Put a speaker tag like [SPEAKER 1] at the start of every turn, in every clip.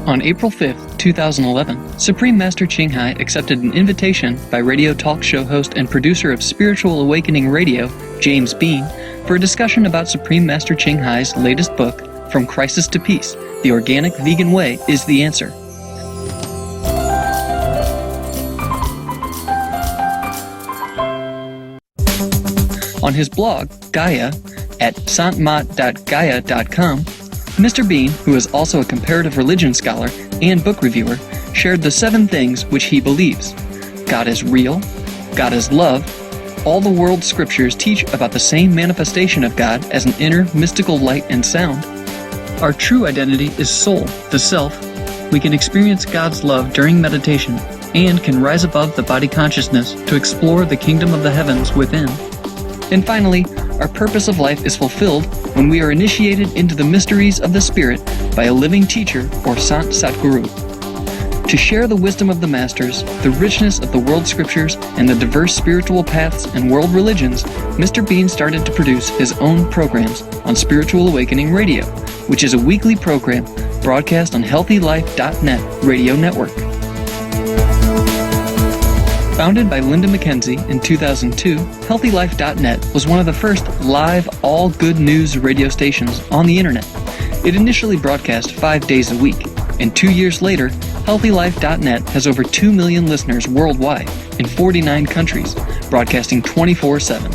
[SPEAKER 1] On April 5, 2011, Supreme Master Ching Hai accepted an invitation by radio talk show host and producer of Spiritual Awakening Radio, James Bean, for a discussion about Supreme Master Ching Hai's latest book, From Crisis to Peace, The Organic Vegan Way is the Answer. On his blog, Gaia, at santmat.gaia.com, Mr. Bean, who is also a comparative religion scholar and book reviewer, shared the 7 things which he believes. God is real, God is love, all the world's scriptures teach about the same manifestation of God as an inner mystical light and sound. Our true identity is soul, the self. We can experience God's love during meditation and can rise above the body consciousness to explore the kingdom of the heavens within. And finally, our purpose of life is fulfilled when we are initiated into the mysteries of the Spirit by a living teacher or Sant Satguru. To share the wisdom of the Masters, the richness of the world scriptures, and the diverse spiritual paths and world religions, Mr. Bean started to produce his own programs on Spiritual Awakening Radio, which is a weekly program broadcast on HealthyLife.net radio network. Founded by Linda McKenzie in 2002, HealthyLife.net was one of the first live, all-good news radio stations on the internet. It initially broadcast 5 days a week, and 2 years later, HealthyLife.net has over 2 million listeners worldwide in 49 countries, broadcasting 24/7.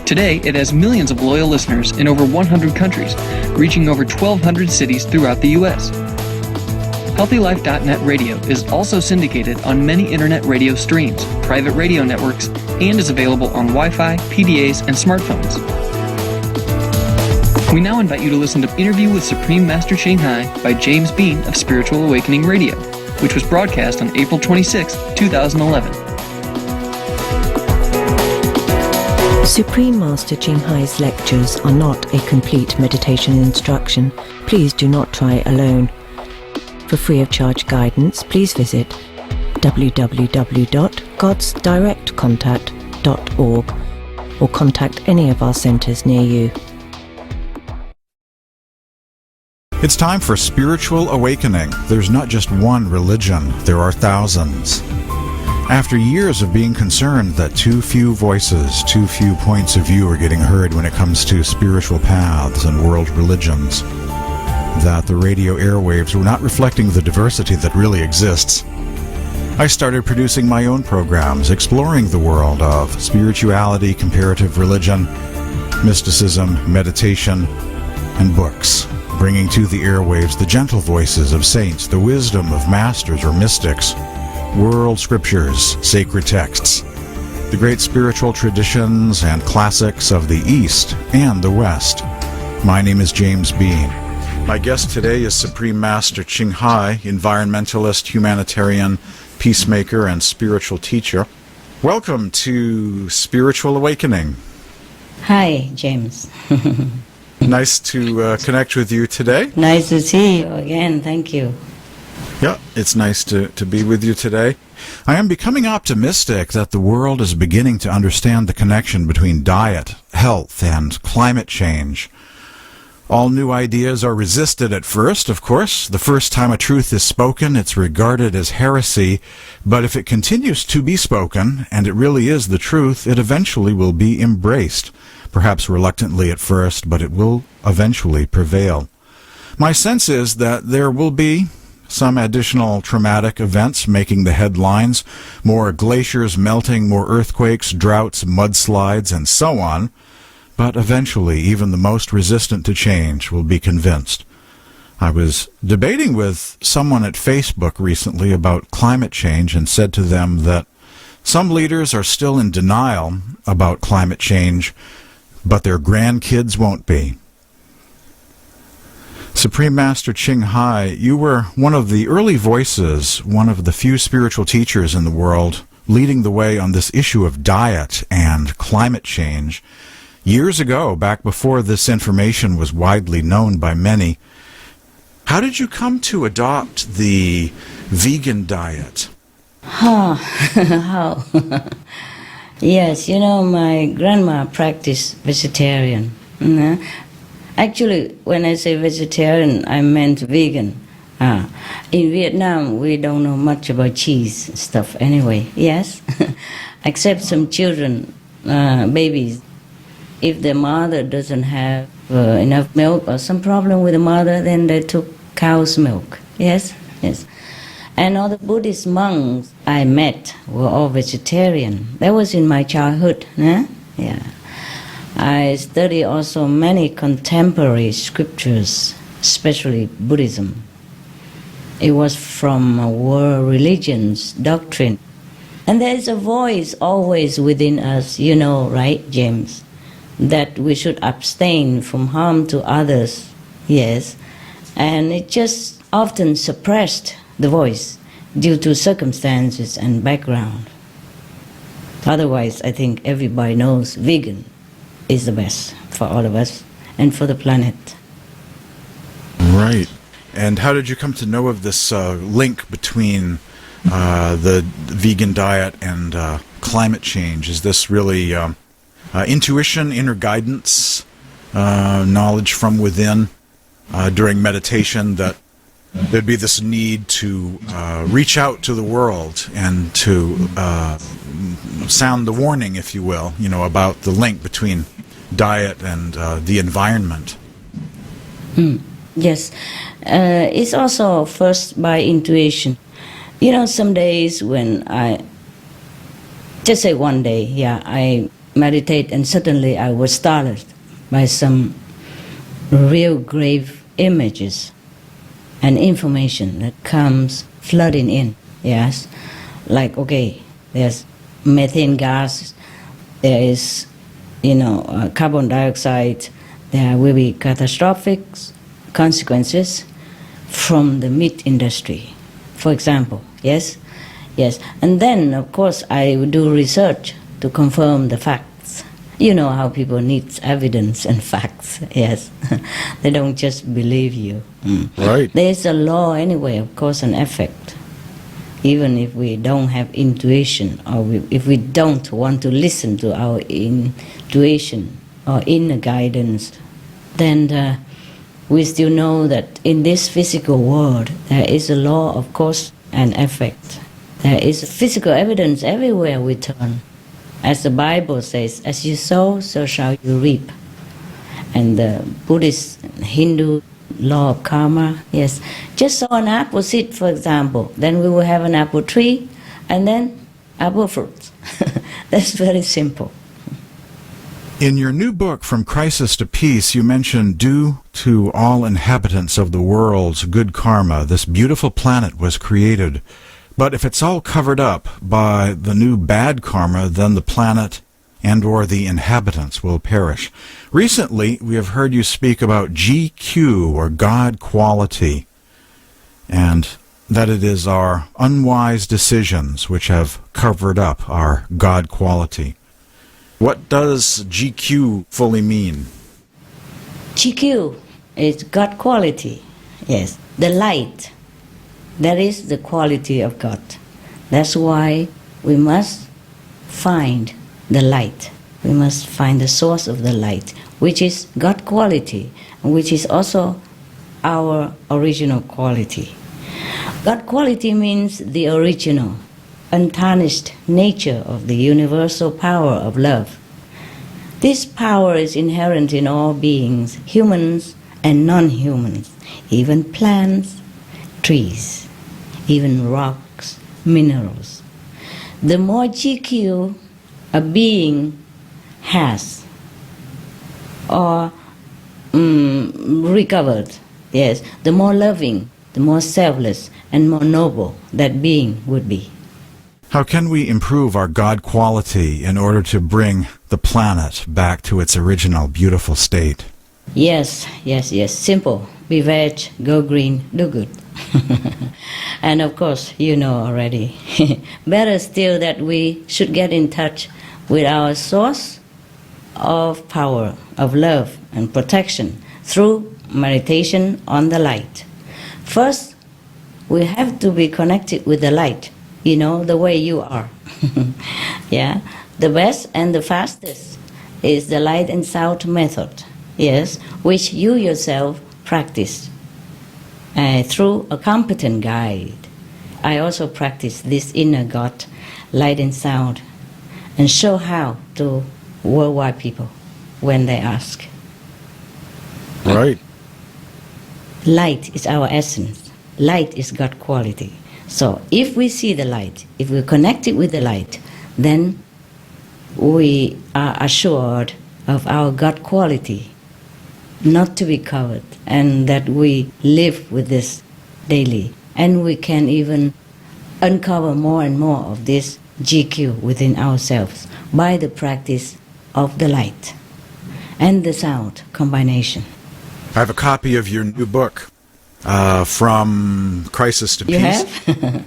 [SPEAKER 1] Today, it has millions of loyal listeners in over 100 countries, reaching over 1,200 cities throughout the U.S. HealthyLife.net radio is also syndicated on many internet radio streams, private radio networks, and is available on Wi-Fi, PDAs, and smartphones. We now invite you to listen to Interview with Supreme Master Ching Hai by James Bean of Spiritual Awakening Radio, which was broadcast on April 26, 2011.
[SPEAKER 2] Supreme Master Ching Hai's lectures are not a complete meditation instruction. Please do not try alone. For free of charge guidance, please visit www.godsdirectcontact.org or contact any of our centers near you.
[SPEAKER 3] It's time for Spiritual Awakening. There's not just one religion, there are thousands. After years of being concerned that too few voices, too few points of view are getting heard when it comes to spiritual paths and world religions, that the radio airwaves were not reflecting the diversity that really exists, I started producing my own programs exploring the world of spirituality, comparative religion, mysticism, meditation, and books, bringing to the airwaves the gentle voices of saints, the wisdom of masters or mystics, world scriptures, sacred texts, the great spiritual traditions and classics of the East and the West. My name is James Bean. My guest today is Supreme Master Ching Hai, environmentalist, humanitarian, peacemaker, and spiritual teacher. Welcome to Spiritual Awakening.
[SPEAKER 4] Hi, James.
[SPEAKER 3] Nice to connect with you today.
[SPEAKER 4] Nice to see you again. Thank you.
[SPEAKER 3] Yeah, it's nice to be with you today. I am becoming optimistic that the world is beginning to understand the connection between diet, health, and climate change. All new ideas are resisted at first, of course. The first time a truth is spoken, it's regarded as heresy. But if it continues to be spoken, and it really is the truth, it eventually will be embraced. Perhaps reluctantly at first, but it will eventually prevail. My sense is that there will be some additional traumatic events making the headlines, more glaciers melting, more earthquakes, droughts, mudslides, and so on. But eventually, even the most resistant to change will be convinced. I was debating with someone at Facebook recently about climate change and said to them that some leaders are still in denial about climate change, but their grandkids won't be. Supreme Master Ching Hai, you were one of the early voices, one of the few spiritual teachers in the world, leading the way on this issue of diet and climate change. Years ago, back before this information was widely known by many, how did you come to adopt the vegan diet?
[SPEAKER 4] How? Yes, my grandma practiced vegetarian. Actually, when I say vegetarian, I meant vegan. In Vietnam, we don't know much about cheese stuff anyway, yes? Except some children, babies. If the mother doesn't have enough milk or some problem with the mother, then they took cow's milk, yes? Yes. And all the Buddhist monks I met were all vegetarian. That was in my childhood, yeah? I study also many contemporary scriptures, especially Buddhism. It was from world religions, doctrine. And there is a voice always within us, you know, right, James? That we should abstain from harm to others, yes. And it just often suppressed the voice due to circumstances and background. Otherwise, I think everybody knows vegan is the best for all of us and for the planet.
[SPEAKER 3] Right. And how did you come to know of this link between the vegan diet and climate change? Is this really intuition, inner guidance, knowledge from within during meditation that there'd be this need to reach out to the world and to sound the warning, if you will, about the link between diet and the environment?
[SPEAKER 4] Yes. It's also first by intuition. Some days when just say one day, I meditate and suddenly I was startled by some real grave images and information that comes flooding in, yes? Like, okay, there's methane gas, there is, carbon dioxide, there will be catastrophic consequences from the meat industry, for example, yes? Yes, and then, of course, I do research to confirm the facts. You know how people need evidence and facts, yes. They don't just believe you.
[SPEAKER 3] Right.
[SPEAKER 4] There's a law anyway of cause and effect. Even if we don't have intuition or if we don't want to listen to our intuition or inner guidance, then we still know that in this physical world there is a law of cause and effect. There is physical evidence everywhere we turn. As the Bible says, as you sow, so shall you reap. And the Buddhist, Hindu law of karma, yes. Just sow an apple seed, for example, then we will have an apple tree, and then apple fruits. That's very simple.
[SPEAKER 3] In your new book, From Crisis to Peace, you mentioned, due to all inhabitants of the world's good karma, this beautiful planet was created. But if it's all covered up by the new bad karma, then the planet and or the inhabitants will perish. Recently, we have heard you speak about GQ, or God quality, and that it is our unwise decisions which have covered up our God quality. What does GQ fully mean?
[SPEAKER 4] GQ is God quality, yes, the light. That is the quality of God. That's why we must find the light. We must find the source of the light, which is God quality, which is also our original quality. God quality means the original, untarnished nature of the universal power of love. This power is inherent in all beings, humans and non-humans, even plants, trees, even rocks, minerals. The more GQ a being has or recovered, yes, the more loving, the more selfless and more noble that being would be.
[SPEAKER 3] How can we improve our God quality in order to bring the planet back to its original beautiful state?
[SPEAKER 4] Yes. Simple. Be veg, go green, do good. And of course, you know already. Better still that we should get in touch with our source of power, of love and protection through meditation on the light. First, we have to be connected with the light, the way you are. Yeah, the best and the fastest is the light and sound method, yes, which you yourself practice. through a competent guide. I also practice this inner God, light and sound, and show how to worldwide people when they ask.
[SPEAKER 3] Right.
[SPEAKER 4] Light is our essence. Light is God quality. So if we see the light, if we connect it with the light, then we are assured of our God quality, not to be covered, and that we live with this daily. And we can even uncover more and more of this GQ within ourselves by the practice of the light and the sound combination.
[SPEAKER 3] I have a copy of your new book, From Crisis to
[SPEAKER 4] You
[SPEAKER 3] Peace.
[SPEAKER 4] have?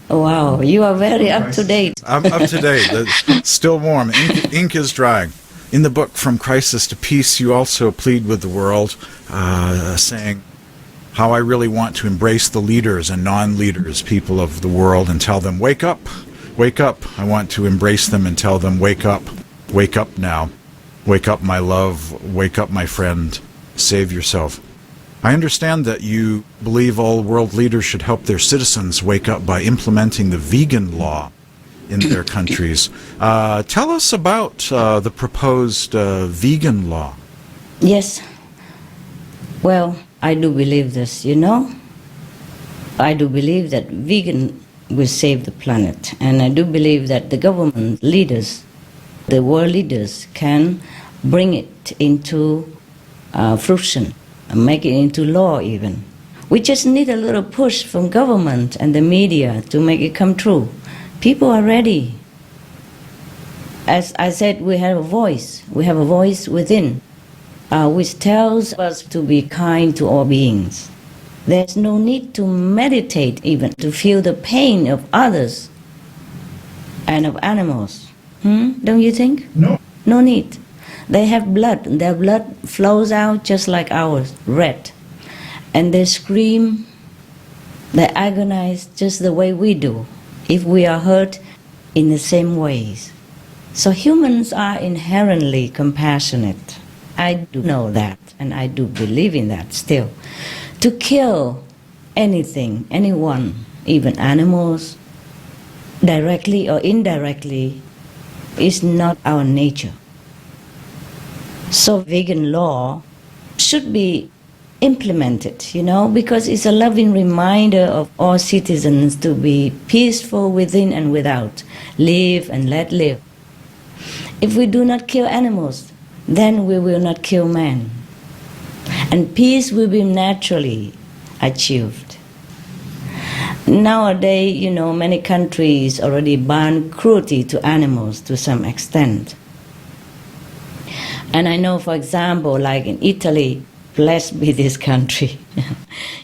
[SPEAKER 4] Wow, you are very up to date.
[SPEAKER 3] I'm up to date. It's still warm. Ink is dry. In the book, From Crisis to Peace, you also plead with the world, saying how I really want to embrace the leaders and non-leaders, people of the world, and tell them, wake up, wake up. I want to embrace them and tell them, wake up now. Wake up, my love. Wake up, my friend. Save yourself. I understand that you believe all world leaders should help their citizens wake up by implementing the vegan law in their countries. Tell us about the proposed vegan law.
[SPEAKER 4] Yes. Well, I do believe this, you know. I do believe that vegan will save the planet. And I do believe that the government leaders, the world leaders, can bring it into fruition and make it into law even. We just need a little push from government and the media to make it come true. People are ready. As I said, we have a voice. We have a voice within, which tells us to be kind to all beings. There's no need to meditate even to feel the pain of others and of animals. Don't you think?
[SPEAKER 3] No.
[SPEAKER 4] No need. They have blood. Their blood flows out just like ours, red. And they scream, they agonize just the way we do, if we are hurt in the same ways. So humans are inherently compassionate. I do know that, and I do believe in that still. To kill anything, anyone, even animals, directly or indirectly, is not our nature. So vegan law should be implemented, you know, because it's a loving reminder of all citizens to be peaceful within and without, live and let live. If we do not kill animals, then we will not kill man. And peace will be naturally achieved. Nowadays, you know, many countries already ban cruelty to animals to some extent. And I know, for example, like in Italy, blessed be this country,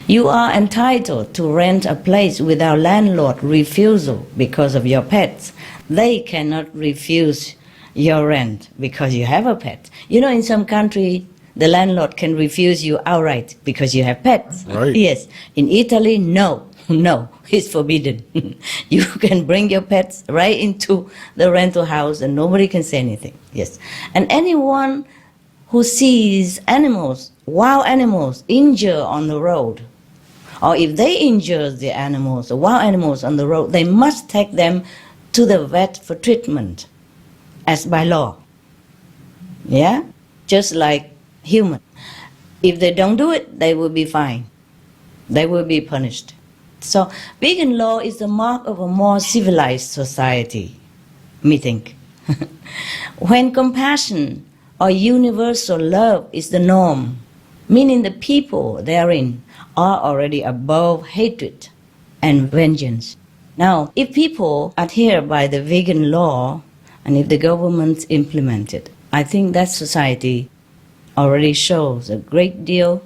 [SPEAKER 4] you are entitled to rent a place without landlord refusal because of your pets. They cannot refuse your rent because you have a pet. You know, in some country, the landlord can refuse you outright because you have pets.
[SPEAKER 3] Right.
[SPEAKER 4] Yes. In Italy, no, it's forbidden. You can bring your pets right into the rental house and nobody can say anything. Yes. And anyone who sees animals, wild animals, injured on the road, or if they injure the animals, the wild animals on the road, they must take them to the vet for treatment, as by law. Yeah? Just like human. If they don't do it, they will be fined. They will be punished. So vegan law is the mark of a more civilized society, me think. When compassion or universal love is the norm, meaning the people therein are already above hatred and vengeance. Now, if people adhere by the vegan law, and if the government implement it, I think that society already shows a great deal,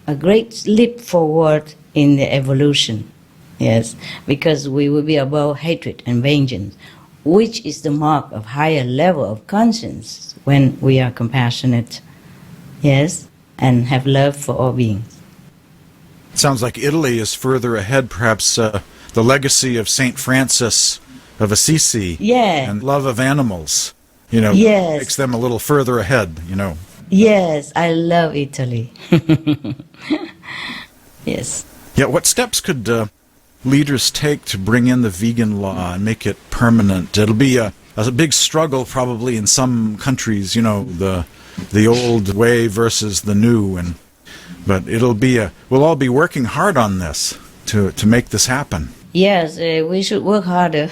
[SPEAKER 4] a great leap forward in the evolution. Yes, because we will be above hatred and vengeance, which is the mark of higher level of conscience when we are compassionate, yes, and have love for all beings.
[SPEAKER 3] It sounds like Italy is further ahead, perhaps the legacy of St. Francis of Assisi
[SPEAKER 4] Yeah.
[SPEAKER 3] and love of animals, you know,
[SPEAKER 4] Yes.
[SPEAKER 3] makes them a little further ahead, you know.
[SPEAKER 4] Yes, I love Italy. Yes.
[SPEAKER 3] Yeah, what steps could leaders take to bring in the vegan law and make it permanent? It'll be a big struggle probably in some countries, the old way versus the new, but we'll all be working hard on this to make this happen.
[SPEAKER 4] Yes, we should work harder.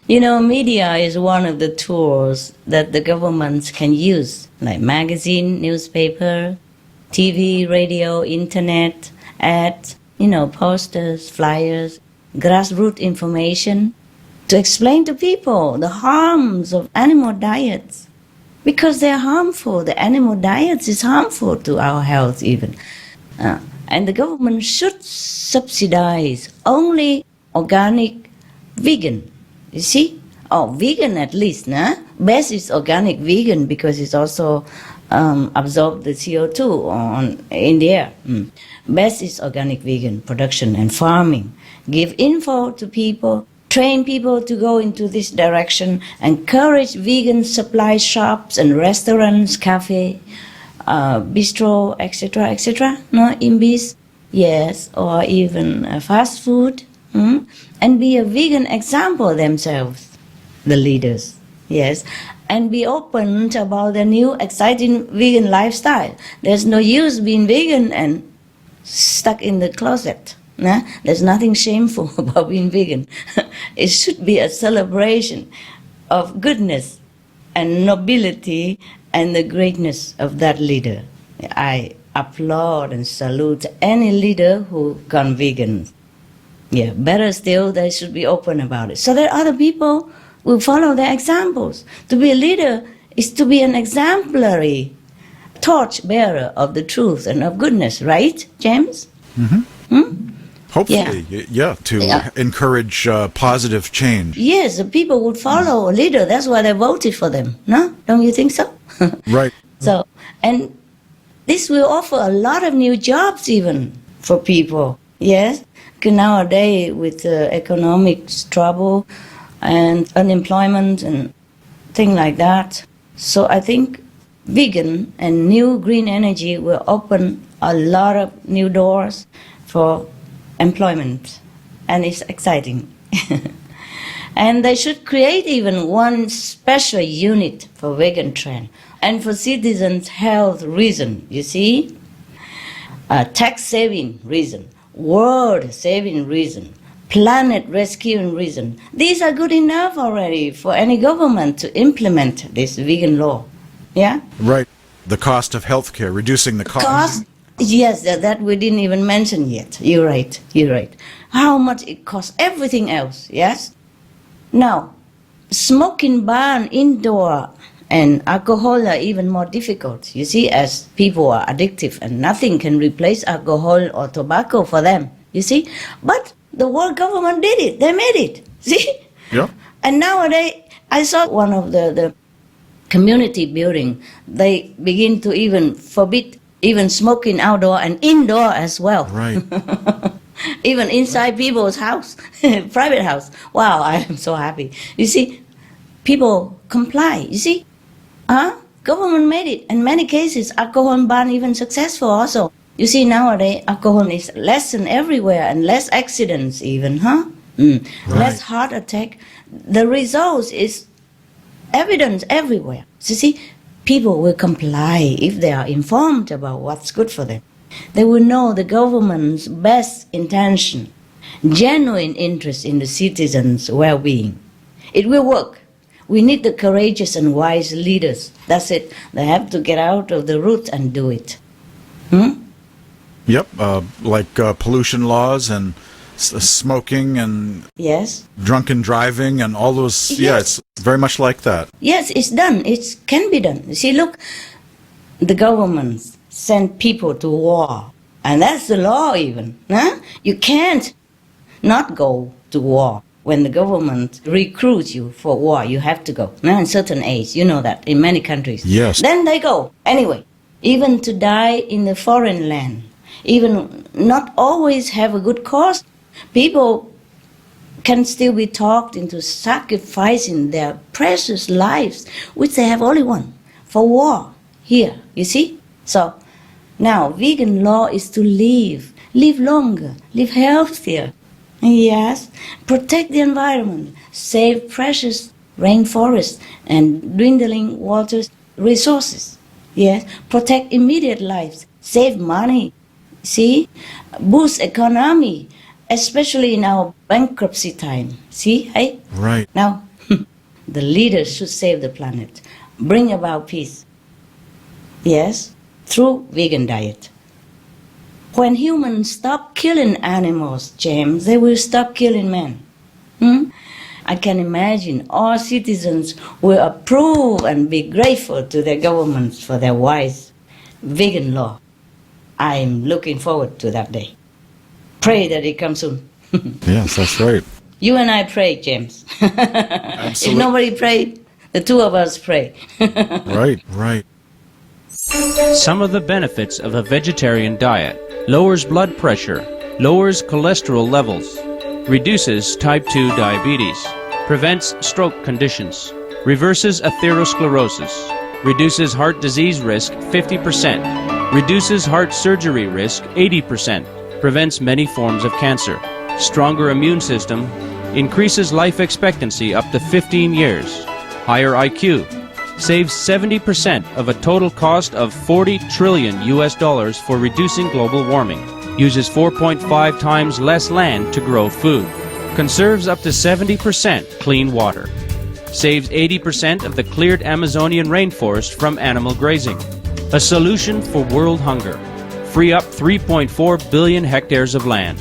[SPEAKER 4] Media is one of the tools that the governments can use, like magazine, newspaper, TV, radio, internet, ads, posters, flyers, grassroots information, to explain to people the harms of animal diets. Because they're harmful. The animal diets is harmful to our health even. And the government should subsidize only organic vegan. You see? Vegan at least, nah? Best is organic vegan because it's also absorb the CO2 in the air. Best is organic vegan production and farming. Give info to people, train people to go into this direction, encourage vegan supply shops and restaurants, cafe, bistro, etc., etc. No, imbis, yes, or even fast food, and be a vegan example themselves, the leaders, yes, and be open about the new exciting vegan lifestyle. There's no use being vegan and stuck in the closet. Nah? There's nothing shameful about being vegan. It should be a celebration of goodness and nobility and the greatness of that leader. I applaud and salute any leader who gone vegan. Yeah, better still, they should be open about it, so that other people will follow their examples. To be a leader is to be an exemplary torch-bearer of the truth and of goodness, right, James?
[SPEAKER 3] Mm-hmm. Hopefully, to encourage positive change.
[SPEAKER 4] Yes, the people would follow a leader. That's why they voted for them, no? Don't you think so?
[SPEAKER 3] Right.
[SPEAKER 4] So, and this will offer a lot of new jobs even for people, yes? Because nowadays, with economic trouble and unemployment and things like that, so I think vegan and new green energy will open a lot of new doors for employment, and it's exciting. And they should create even one special unit for vegan trend and for citizens' health reason, you see, tax saving reason, world saving reason, planet rescuing reason. These are good enough already for any government to implement this vegan law. Yeah?
[SPEAKER 3] Right. The cost of healthcare, reducing the cost.
[SPEAKER 4] Yes, that we didn't even mention yet. You're right. How much it costs, everything else, yes? Now, smoking ban indoor and alcohol are even more difficult, you see, as people are addictive and nothing can replace alcohol or tobacco for them, you see? But the world government did it, they made it, see?
[SPEAKER 3] Yeah.
[SPEAKER 4] And nowadays, I saw one of the community building, they begin to even forbid even smoking outdoor and indoor as well.
[SPEAKER 3] Right.
[SPEAKER 4] Even inside people's house, private house. Wow, I am so happy. You see, people comply. You see, government made it. In many cases, alcohol ban even successful also. You see, nowadays, alcohol is less than everywhere and less accidents even,
[SPEAKER 3] Right.
[SPEAKER 4] Less heart attack. The results is evidence everywhere. So see, people will comply if they are informed about what's good for them. They will know the government's best intention, genuine interest in the citizens' well-being. It will work. We need the courageous and wise leaders. That's it. They have to get out of the root and do it.
[SPEAKER 3] Yep, like pollution laws and smoking and
[SPEAKER 4] Yes.
[SPEAKER 3] drunken driving and all those.
[SPEAKER 4] Yes.
[SPEAKER 3] Yeah, it's very much like that.
[SPEAKER 4] Yes, it's done. It can be done. You see, look, the governments send people to war. And that's the law even. You can't not go to war. When the government recruits you for war, you have to go. At a certain age, you know that, in many countries.
[SPEAKER 3] Yes.
[SPEAKER 4] Then they go. Anyway, even to die in the foreign land, even not always have a good cause, people can still be talked into sacrificing their precious lives, which they have only one, for war here, you see? So now vegan law is to live live longer, live healthier. Yes, protect the environment, save precious rainforests and dwindling water resources. Yes, protect immediate lives, save money, see, boost economy, especially in our bankruptcy time. See, hey?
[SPEAKER 3] Right.
[SPEAKER 4] Now, the leaders should save the planet, bring about peace. Yes, through vegan diet. When humans stop killing animals, James, they will stop killing men. I can imagine all citizens will approve and be grateful to their governments for their wise vegan law. I'm looking forward to that day. Pray that it comes soon.
[SPEAKER 3] Yes, that's right.
[SPEAKER 4] You and I pray, James. If nobody prayed, the two of us pray.
[SPEAKER 3] Right, right.
[SPEAKER 5] Some of the benefits of a vegetarian diet: lowers blood pressure, lowers cholesterol levels, reduces type 2 diabetes, prevents stroke conditions, reverses atherosclerosis, reduces heart disease risk 50%, reduces heart surgery risk 80%, prevents many forms of cancer, stronger immune system, increases life expectancy up to 15 years, higher IQ, saves 70% of a total cost of $40 trillion for reducing global warming, uses 4.5 times less land to grow food, conserves up to 70% clean water, saves 80% of the cleared Amazonian rainforest from animal grazing, a solution for world hunger, free up 3.4 billion hectares of land,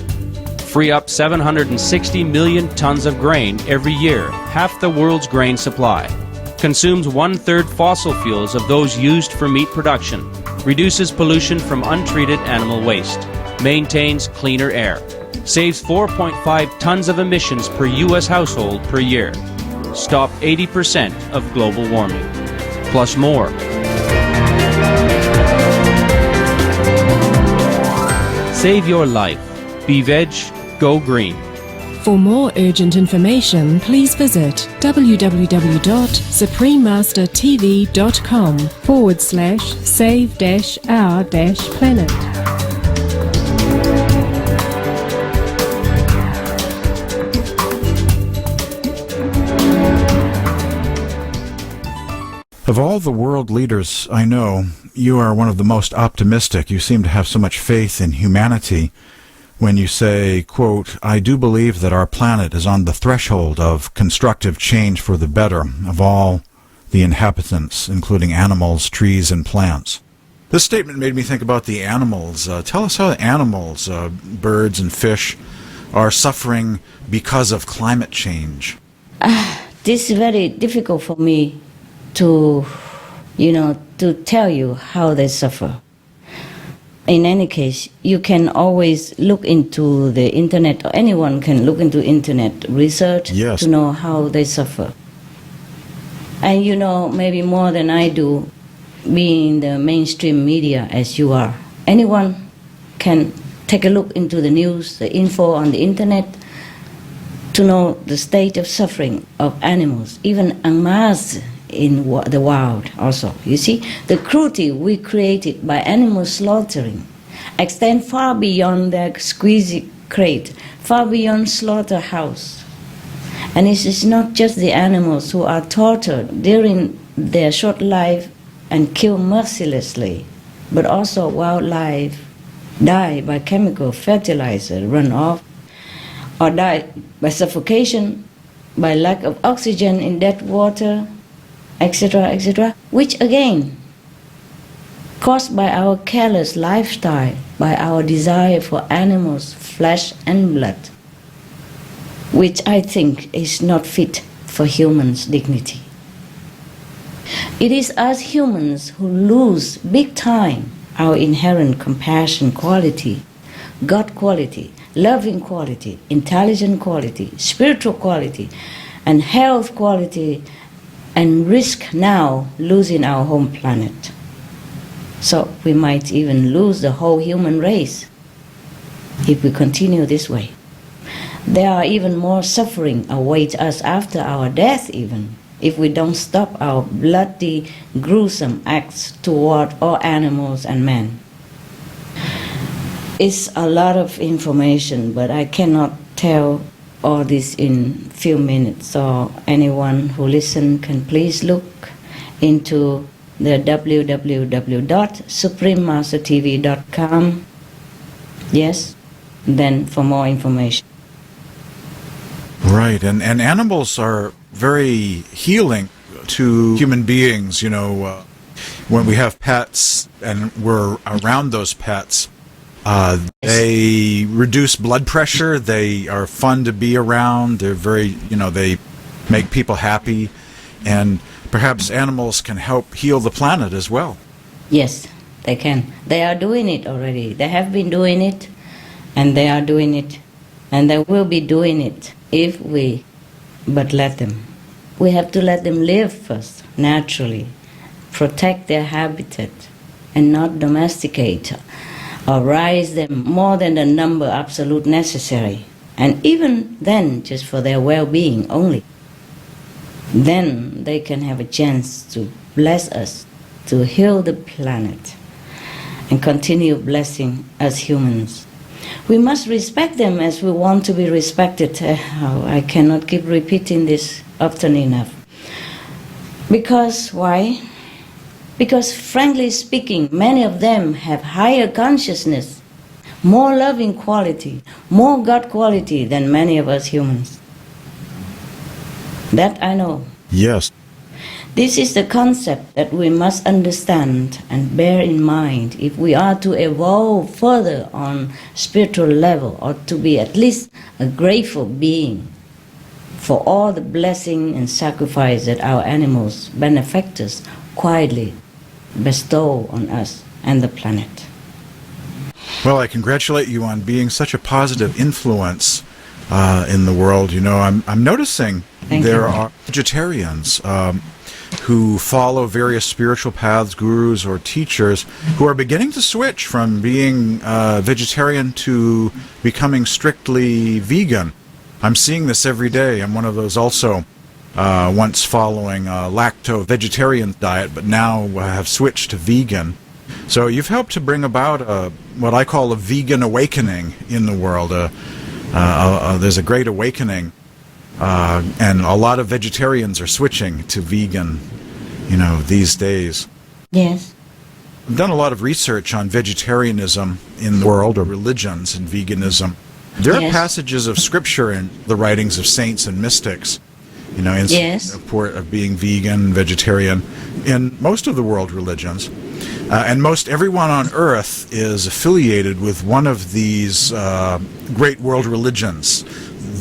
[SPEAKER 5] free up 760 million tons of grain every year, half the world's grain supply, consumes 1/3 fossil fuels of those used for meat production, reduces pollution from untreated animal waste, maintains cleaner air, saves 4.5 tons of emissions per U.S. household per year, stop 80% of global warming, plus more. Save your life. Be veg, go green.
[SPEAKER 6] For more urgent information, please visit www.suprememastertv.com/save-our-planet.
[SPEAKER 3] Of all the world leaders I know, you are one of the most optimistic. You seem to have so much faith in humanity when you say, quote, "I do believe that our planet is on the threshold of constructive change for the better of all the inhabitants, including animals, trees, and plants." This statement made me think about the animals. Tell us how the animals, birds and fish, are suffering because of climate change.
[SPEAKER 4] This is very difficult for me to tell you how they suffer. In any case, you can always look into the internet, or anyone can look into internet research
[SPEAKER 3] Yes.
[SPEAKER 4] to know how they suffer. And you know maybe more than I do, being in the mainstream media as you are. Anyone can take a look into the news, the info on the internet, to know the state of suffering of animals, even en masse in the wild also. You see, the cruelty we created by animal slaughtering extend far beyond their squeezy crate, far beyond slaughterhouse. And it is not just the animals who are tortured during their short life and killed mercilessly, but also wildlife die by chemical fertilizer runoff, or die by suffocation, by lack of oxygen in dead water, etc., etc., which again, caused by our careless lifestyle, by our desire for animals' flesh and blood, which I think is not fit for humans' dignity. It is us humans who lose big time our inherent compassion quality, God quality, loving quality, intelligent quality, spiritual quality, and health quality, and risk now losing our home planet. So we might even lose the whole human race if we continue this way. There are even more suffering await us after our death even, if we don't stop our bloody, gruesome acts toward all animals and men. It's a lot of information, but I cannot tell all this in few minutes. So anyone who listen can please look into the www.suprememastertv.com. Yes, then for more information.
[SPEAKER 3] Right, and animals are very healing to human beings. You know, when we have pets and we're around those pets, they reduce blood pressure. They are fun to be around. They're very, they make people happy, and perhaps animals can help heal the planet as well.
[SPEAKER 4] Yes, they can. They are doing it already. They have been doing it, and they are doing it, and they will be doing it if we but let them. We have to let them live first, naturally, protect their habitat, and not domesticate or raise them more than the number absolute necessary, and even then just for their well-being only. Then they can have a chance to bless us, to heal the planet, and continue blessing us humans. We must respect them as we want to be respected. I cannot keep repeating this often enough. Because why? Because frankly speaking, many of them have higher consciousness, more loving quality, more God quality than many of us humans. That I know.
[SPEAKER 3] Yes.
[SPEAKER 4] This is the concept that we must understand and bear in mind if we are to evolve further on spiritual level, or to be at least a grateful being for all the blessing and sacrifice that our animals, benefactors, quietly bestow on us and the planet.
[SPEAKER 3] Well, I congratulate you on being such a positive influence in the world. I'm noticing there are vegetarians who follow various spiritual paths, gurus or teachers, who are beginning to switch from being vegetarian to becoming strictly vegan. I'm seeing this every day. I'm one of those also. Once following a lacto-vegetarian diet, but now have switched to vegan. So you've helped to bring about what I call a vegan awakening in the world. There's a great awakening, and a lot of vegetarians are switching to vegan, these days.
[SPEAKER 4] Yes.
[SPEAKER 3] I've done a lot of research on vegetarianism in the world, or religions and veganism. There are passages of scripture in the writings of saints and mystics, in support of being vegan, vegetarian, in most of the world religions. And most everyone on earth is affiliated with one of these great world religions.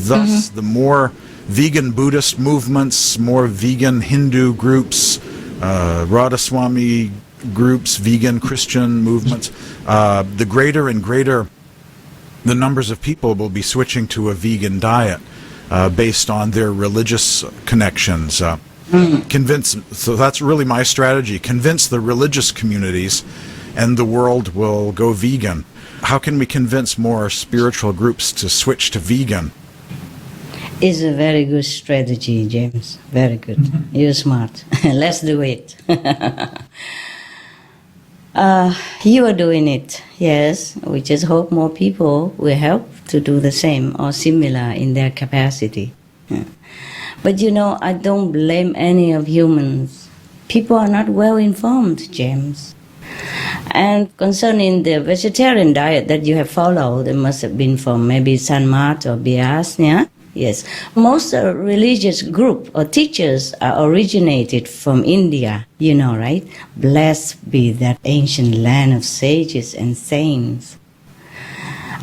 [SPEAKER 3] Thus, the more vegan Buddhist movements, more vegan Hindu groups, Radhaswami groups, vegan Christian movements, the greater and greater the numbers of people will be switching to a vegan diet. Based on their religious connections. So that's really my strategy, convince the religious communities, and the world will go vegan. How can we convince more spiritual groups to switch to vegan?
[SPEAKER 4] It's a very good strategy, James. Very good. You're smart. Let's do it. You are doing it, yes. We just hope more people will help to do the same or similar in their capacity. But I don't blame any of humans. People are not well informed, James. And concerning the vegetarian diet that you have followed, it must have been from maybe Sanmat or Bias, yeah? Yes. Most religious group or teachers are originated from India, right? Blessed be that ancient land of sages and saints.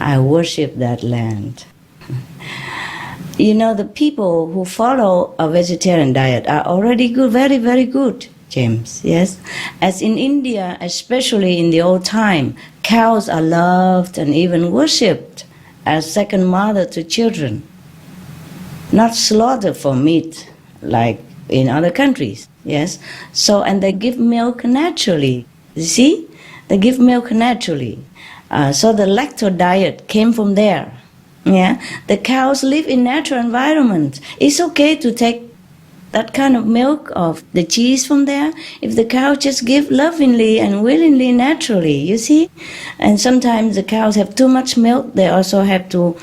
[SPEAKER 4] I worship that land. The people who follow a vegetarian diet are already good, very, very good, James, yes? As in India, especially in the old time, cows are loved and even worshipped as second mother to children. Not slaughtered for meat like in other countries, yes? So, and they give milk naturally, you see? They give milk naturally. So the lacto diet came from there. Yeah, the cows live in natural environment. It's okay to take that kind of milk of the cheese from there if the cow just give lovingly and willingly, naturally, you see? And sometimes the cows have too much milk. They also have to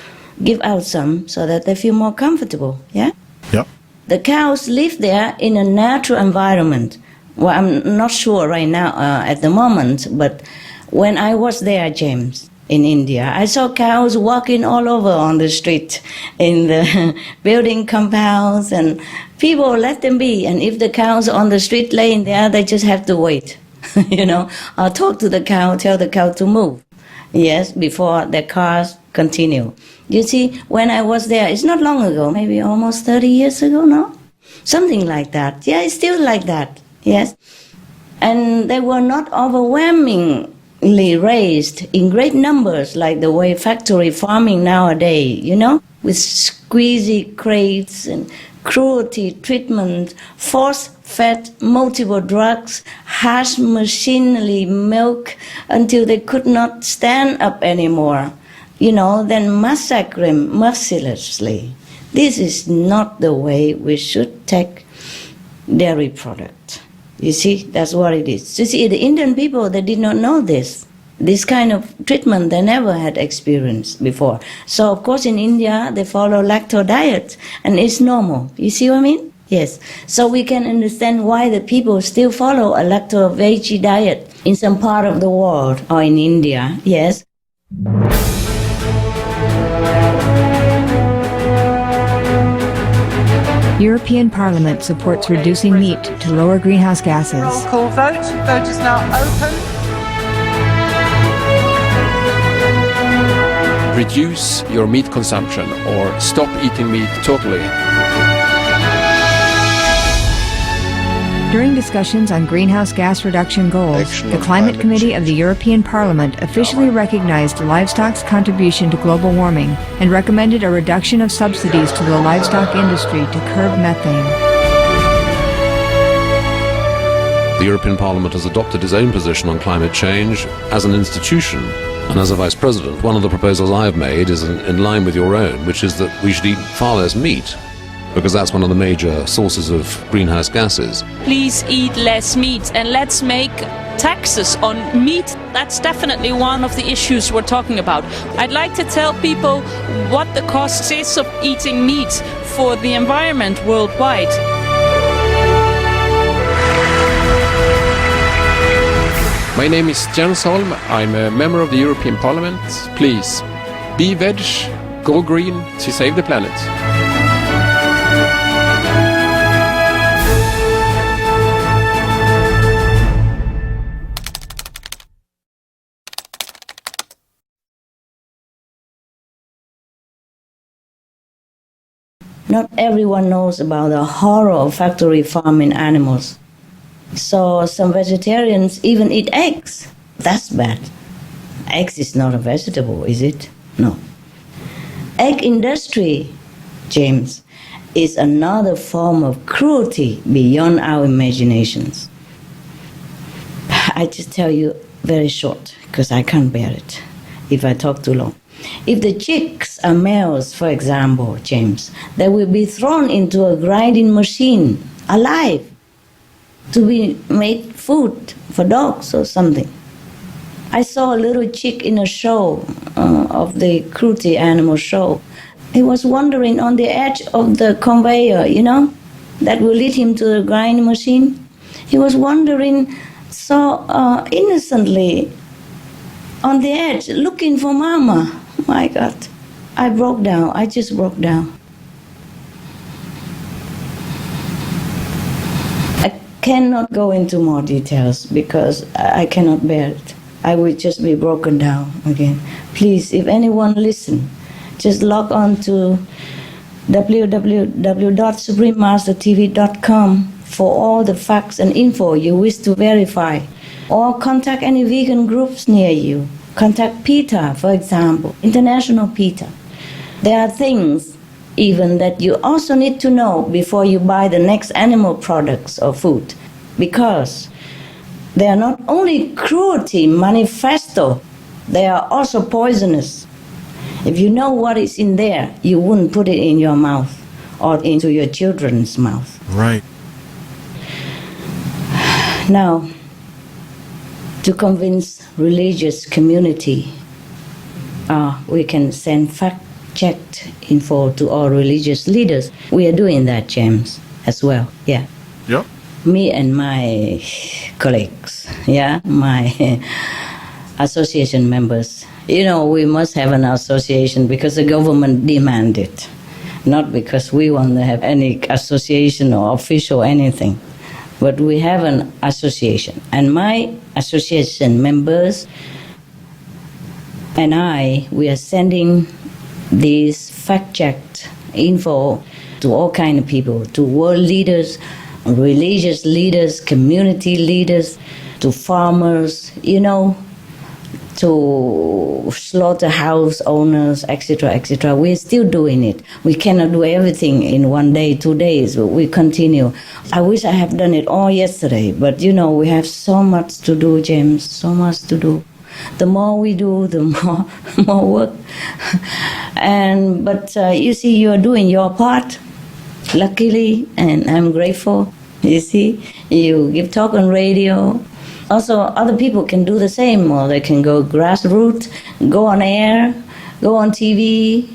[SPEAKER 4] give out some so that they feel more comfortable, yeah?
[SPEAKER 3] Yep.
[SPEAKER 4] The cows live there in a natural environment. Well, I'm not sure right now at the moment, but when I was there, James, in India, I saw cows walking all over on the street, in the building compounds, and people let them be. And if the cows are on the street laying there, they just have to wait, or talk to the cow, tell the cow to move, yes, before the cars continue. You see, when I was there, it's not long ago, maybe almost 30 years ago, no? Something like that. Yeah, it's still like that, yes. And they were not overwhelmingly raised in great numbers like the way factory farming nowadays, with squeezy crates and cruelty treatment, force-fed multiple drugs, harsh machinery milk until they could not stand up anymore, then massacring mercilessly. This is not the way we should take dairy product. You see, that's what it is. You see, the Indian people, they did not know this. This kind of treatment they never had experienced before. So, of course, in India, they follow lacto diet, and it's normal. You see what I mean? Yes. So we can understand why the people still follow a lacto-veggie diet in some part of the world, or in India, yes.
[SPEAKER 7] European Parliament supports reducing meat to lower greenhouse gases.
[SPEAKER 8] Roll call vote. Vote is now open.
[SPEAKER 9] Reduce your meat consumption or stop eating meat totally.
[SPEAKER 7] During discussions on greenhouse gas reduction goals, the Climate Committee of the European Parliament officially recognized livestock's contribution to global warming and recommended a reduction of subsidies to the livestock industry to curb methane.
[SPEAKER 10] The European Parliament has adopted its own position on climate change as an institution. And as a Vice President, one of the proposals I have made is in line with your own, which is that we should eat far less meat, because that's one of the major sources of greenhouse gases.
[SPEAKER 11] Please eat less meat, and let's make taxes on meat. That's definitely one of the issues we're talking about. I'd like to tell people what the cost is of eating meat for the environment worldwide.
[SPEAKER 9] My name is Jens Holm. I'm a member of the European Parliament. Please, be veg, go green to save the planet.
[SPEAKER 4] Not everyone knows about the horror of factory farming animals. So some vegetarians even eat eggs. That's bad. Eggs is not a vegetable, is it? No. Egg industry, James, is another form of cruelty beyond our imaginations. I just tell you very short, because I can't bear it if I talk too long. If the chicks are males, for example, James, they will be thrown into a grinding machine, alive, to be made food for dogs or something. I saw a little chick in a show of the cruelty animal show. He was wandering on the edge of the conveyor, that will lead him to the grinding machine. He was wandering so innocently on the edge, looking for mama. My God, I broke down. I just broke down. I cannot go into more details because I cannot bear it. I will just be broken down again. Please, if anyone listen, just log on to www.suprememastertv.com for all the facts and info you wish to verify, or contact any vegan groups near you. Contact PETA, for example, International PETA. There are things even that you also need to know before you buy the next animal products or food, because they are not only cruelty manifesto, they are also poisonous. If you know what is in there, you wouldn't put it in your mouth or into your children's mouth.
[SPEAKER 3] Right.
[SPEAKER 4] Now, to convince religious community, we can send fact-checked info to all religious leaders. We are doing that, James, as well. Yeah.
[SPEAKER 3] Yep.
[SPEAKER 4] Me and my colleagues, my association members. We must have an association because the government demanded it, not because we want to have any association or official anything. But we have an association, and my association members and we are sending these fact-checked info to all kind of people, to world leaders, religious leaders, community leaders, to farmers, to slaughterhouse owners, etc., etc. We're still doing it. We cannot do everything in 1 day, 2 days, but we continue. I wish I had done it all yesterday, but we have so much to do, James, so much to do. The more we do, the more work. But you see, you're doing your part, luckily, and I'm grateful. You see, you give talk on radio. Also, other people can do the same, or they can go grassroots, go on air, go on TV,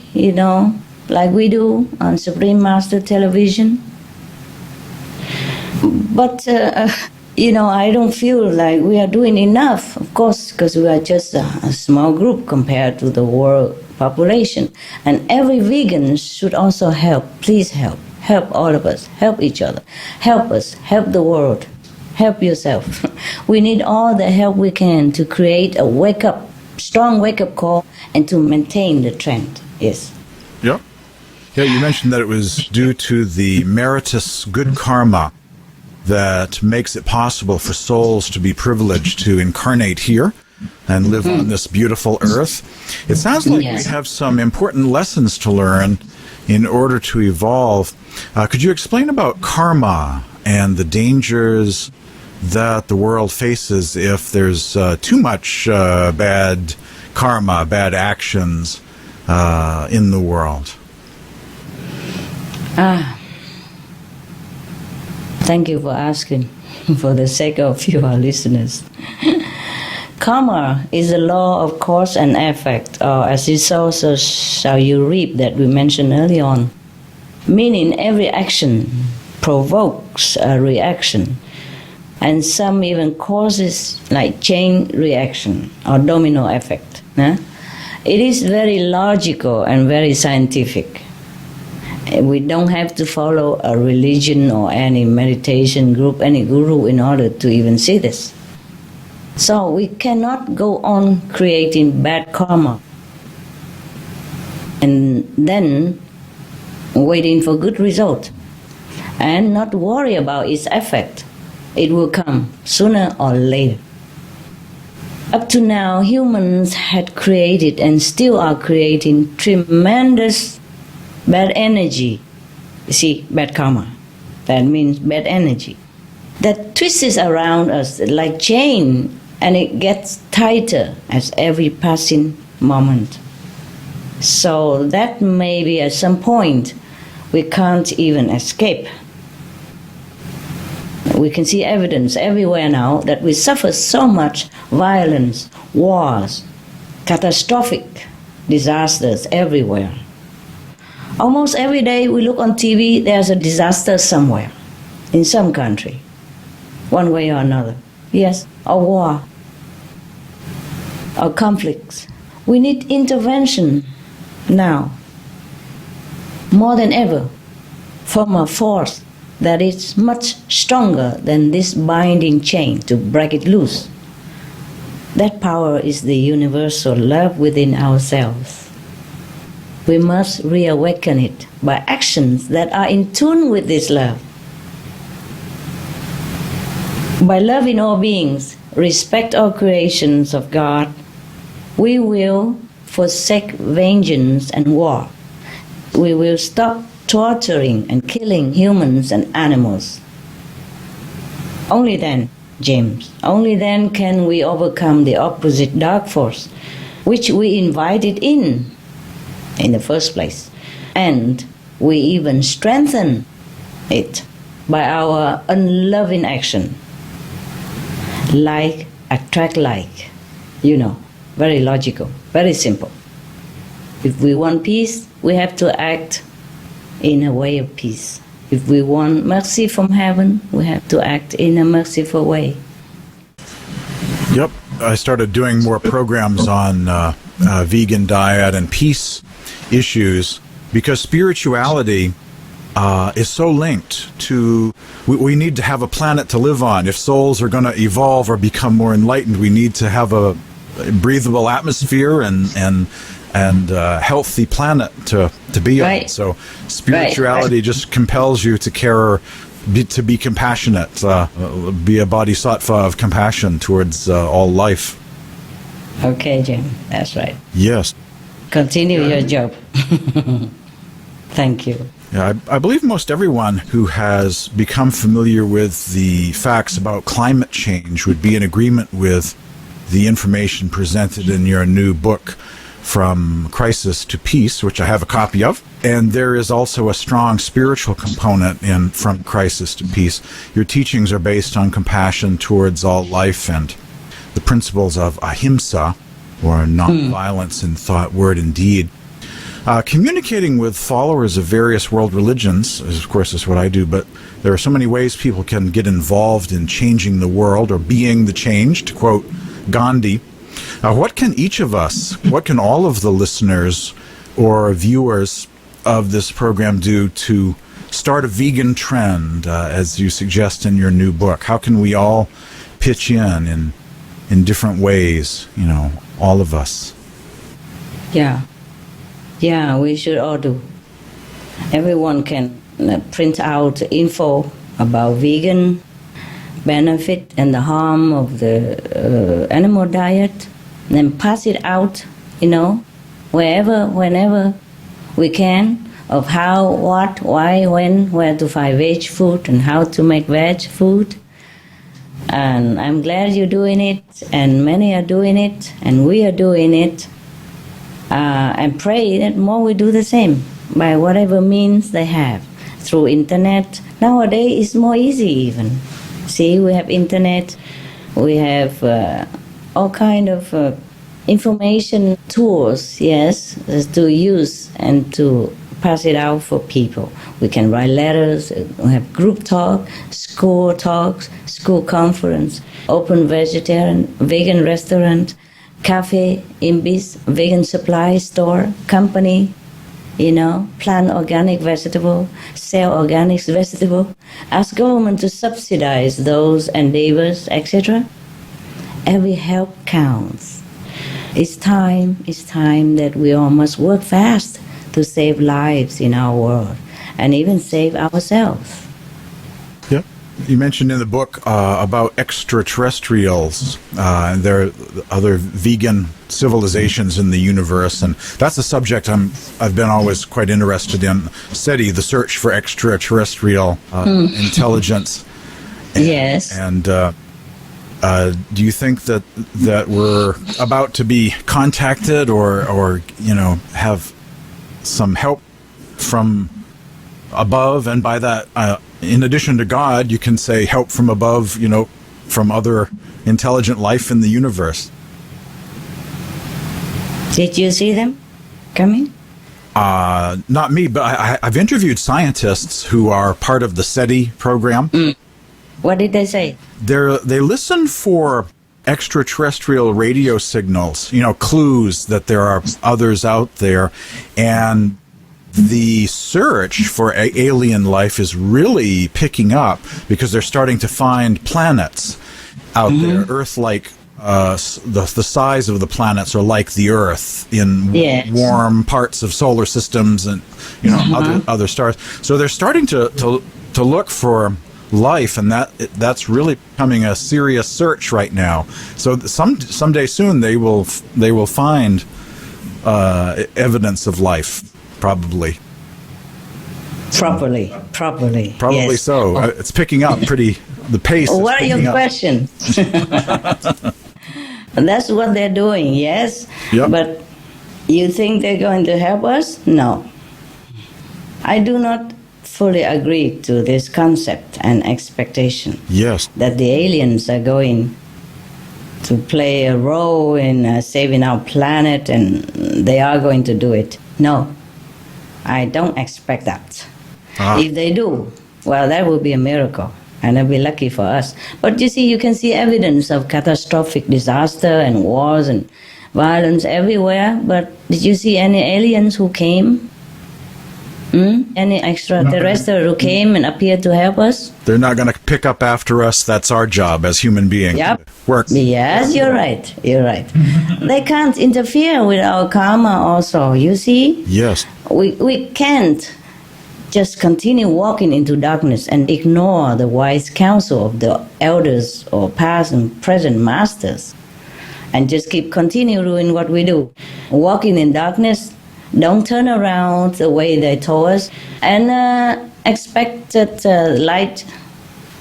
[SPEAKER 4] like we do on Supreme Master Television. But, I don't feel like we are doing enough, of course, because we are just a small group compared to the world population. And every vegan should also help. Please help. Help all of us. Help each other. Help us. Help the world. Help yourself. We need all the help we can to create a strong wake-up call and to maintain the trend. Yes.
[SPEAKER 3] Yep. Yeah, you mentioned that it was due to the meritorious good karma that makes it possible for souls to be privileged to incarnate here and live on this beautiful earth. It sounds like we have some important lessons to learn in order to evolve. Could you explain about karma and the dangers that the world faces if there's too much bad karma, bad actions in the world?
[SPEAKER 4] Thank you for asking, for the sake of your listeners. Karma is a law of cause and effect, or as you sow, so shall you reap, that we mentioned early on. Meaning every action provokes a reaction, and some even causes like chain reaction or domino effect. It is very logical and very scientific. We don't have to follow a religion or any meditation group, any guru, in order to even see this. So we cannot go on creating bad karma and then waiting for good result and not worry about its effect. It will come sooner or later. Up to now, humans had created and still are creating tremendous bad energy. You see, bad karma. That means bad energy. That twists around us like chain, and it gets tighter as every passing moment. So that maybe at some point we can't even escape. We can see evidence everywhere now that we suffer so much violence, wars, catastrophic disasters everywhere. Almost every day we look on TV, there's a disaster somewhere, in some country, one way or another. Yes, a war, or conflicts. We need intervention now, more than ever, from a force that is much stronger than this binding chain to break it loose. That power is the universal love within ourselves. We must reawaken it by actions that are in tune with this love. By loving all beings, respect all creations of God, we will forsake vengeance and war. We will stop torturing and killing humans and animals. Only then, James, only then can we overcome the opposite dark force, which we invited in the first place, and we even strengthen it by our unloving action. Like attract like, very logical, very simple. If we want peace, we have to act in a way of peace. If we want mercy from heaven, we have to act in a merciful way.
[SPEAKER 3] Yep. I started doing more programs on vegan diet and peace issues because spirituality is so linked to, we need to have a planet to live on. If souls are going to evolve or become more enlightened, we need to have a breathable atmosphere and healthy planet to be on. So spirituality just compels you to care, to be compassionate, be a bodhisattva of compassion towards all life.
[SPEAKER 4] Okay, Jim, that's right.
[SPEAKER 3] Yes.
[SPEAKER 4] Continue your job. Thank you.
[SPEAKER 3] Yeah, I believe most everyone who has become familiar with the facts about climate change would be in agreement with the information presented in your new book, From Crisis to Peace, which I have a copy of. And there is also a strong spiritual component in From Crisis to Peace. Your teachings are based on compassion towards all life and the principles of ahimsa, or nonviolence in thought, word, and deed. Communicating with followers of various world religions, of course, is what I do, but there are so many ways people can get involved in changing the world or being the change, to quote Gandhi. What can each of us, what can all of the listeners or viewers of this program do to start a vegan trend, as you suggest in your new book? How can we all pitch in different ways, all of us?
[SPEAKER 4] Yeah, we should all do. Everyone can print out info about vegan benefit and the harm of the animal diet, and then pass it out, wherever, whenever we can, of how, what, why, when, where to find veg food and how to make veg food. And I'm glad you're doing it, and many are doing it, and we are doing it. And pray that more will do the same by whatever means they have. Through internet, nowadays it's more easy even. See, we have internet, we have all kind of information tools, yes, to use and to pass it out for people. We can write letters, we have group talk, school talks, school conference, open vegetarian, vegan restaurant, cafe, imbis, vegan supply store, company, plant organic vegetable, sell organic vegetable, ask government to subsidize those endeavors, etc. Every help counts. It's time that we all must work fast to save lives in our world and even save ourselves.
[SPEAKER 3] Yep. You mentioned in the book about extraterrestrials, and there are other vegan civilizations in the universe, and that's a subject I've been always quite interested in. SETI, the search for extraterrestrial intelligence.
[SPEAKER 4] Yes.
[SPEAKER 3] And do you think that we're about to be contacted, or have some help from above? And by that, in addition to God, you can say help from above, from other intelligent life in the universe.
[SPEAKER 4] Did you see them coming?
[SPEAKER 3] Not me, but I've interviewed scientists who are part of the SETI program.
[SPEAKER 4] What did they say?
[SPEAKER 3] They listen for extraterrestrial radio signals, clues that there are others out there, and the search for alien life is really picking up because they're starting to find planets out there, Earth-like. The size of the planets are like the Earth in warm parts of solar systems and other stars. So they're starting to look for life, and that's really becoming a serious search right now. So someday soon they will find evidence of life. Probably.
[SPEAKER 4] Properly.
[SPEAKER 3] Yes. So. It's picking up pretty. The pace.
[SPEAKER 4] What are your questions? That's what they're doing. Yes.
[SPEAKER 3] Yep.
[SPEAKER 4] But you think they're going to help us? No. I do not fully agree to this concept and expectation.
[SPEAKER 3] Yes.
[SPEAKER 4] That the aliens are going to play a role in saving our planet and they are going to do it. No, I don't expect that. If they do, well, that will be a miracle. And it'll be lucky for us. But you see, you can see evidence of catastrophic disaster and wars and violence everywhere. But did you see any aliens who came? Any extraterrestrial who came and appeared to help us?
[SPEAKER 3] They're not going to pick up after us. That's our job as human beings.
[SPEAKER 4] Yep.
[SPEAKER 3] Work.
[SPEAKER 4] Yes, you're right. You're right. They can't interfere with our karma also, you see?
[SPEAKER 3] Yes.
[SPEAKER 4] We can't just continue walking into darkness and ignore the wise counsel of the elders or past and present masters and just continue doing what we do. Walking in darkness, don't turn around the way they told us and expect that light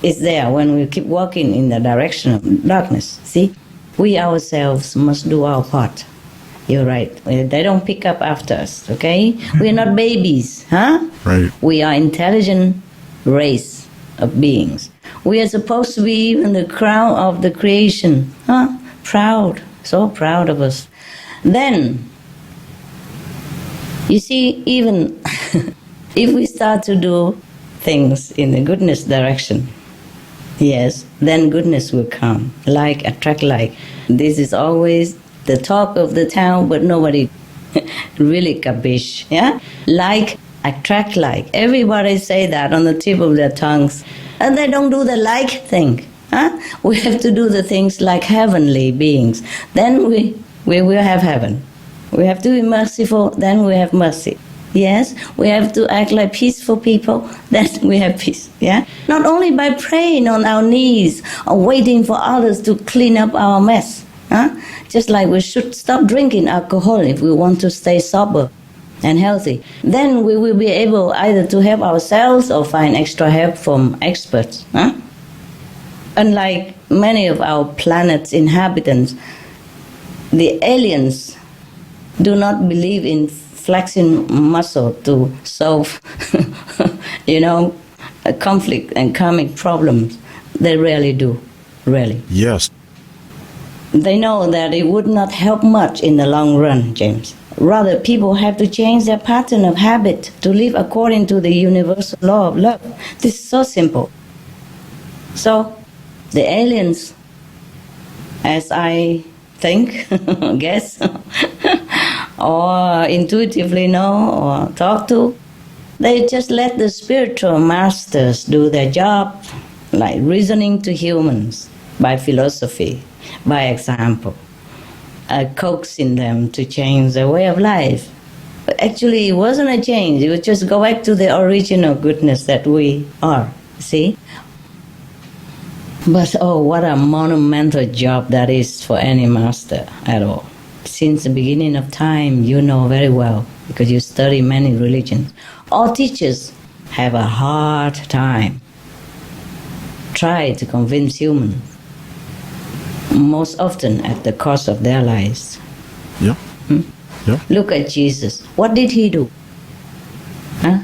[SPEAKER 4] is there when we keep walking in the direction of darkness. See, we ourselves must do our part. You're right. They don't pick up after us, okay? We're not babies, huh?
[SPEAKER 3] Right.
[SPEAKER 4] We are intelligent race of beings. We are supposed to be even the crown of the creation, huh? Proud, so proud of us. Then, you see, even if we start to do things in the goodness direction, yes, then goodness will come. Like attract like. This is always the talk of the town, but nobody really capish, yeah? Like attract like. Everybody say that on the tip of their tongues. And they don't do the like thing, huh? We have to do the things like heavenly beings. Then we will have heaven. We have to be merciful, then we have mercy. Yes, we have to act like peaceful people, then we have peace, yeah? Not only by praying on our knees or waiting for others to clean up our mess, huh? Just like we should stop drinking alcohol if we want to stay sober and healthy. Then we will be able either to help ourselves or find extra help from experts, huh? Unlike many of our planet's inhabitants, the aliens do not believe in flexing muscle to solve, a conflict and karmic problems. They rarely do, really.
[SPEAKER 3] Yes.
[SPEAKER 4] They know that it would not help much in the long run, James. Rather, people have to change their pattern of habit to live according to the universal law of love. This is so simple. So, the aliens, as I think, guess, or intuitively know or talk to, they just let the spiritual masters do their job, like reasoning to humans by philosophy, by example, coaxing them to change their way of life. But actually, it wasn't a change. It was just go back to the original goodness that we are, see? But oh, what a monumental job that is for any master at all. Since the beginning of time, you know very well, because you study many religions. All teachers have a hard time. Try to convince humans, most often at the cost of their lives.
[SPEAKER 3] Yeah. Yeah.
[SPEAKER 4] Look at Jesus. What did he do? Huh?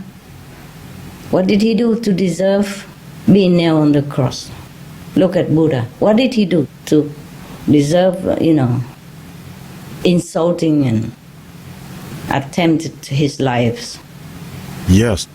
[SPEAKER 4] What did he do to deserve being nailed on the cross? Look at Buddha. What did he do to deserve, insulting and attempted his lives?
[SPEAKER 3] Yes.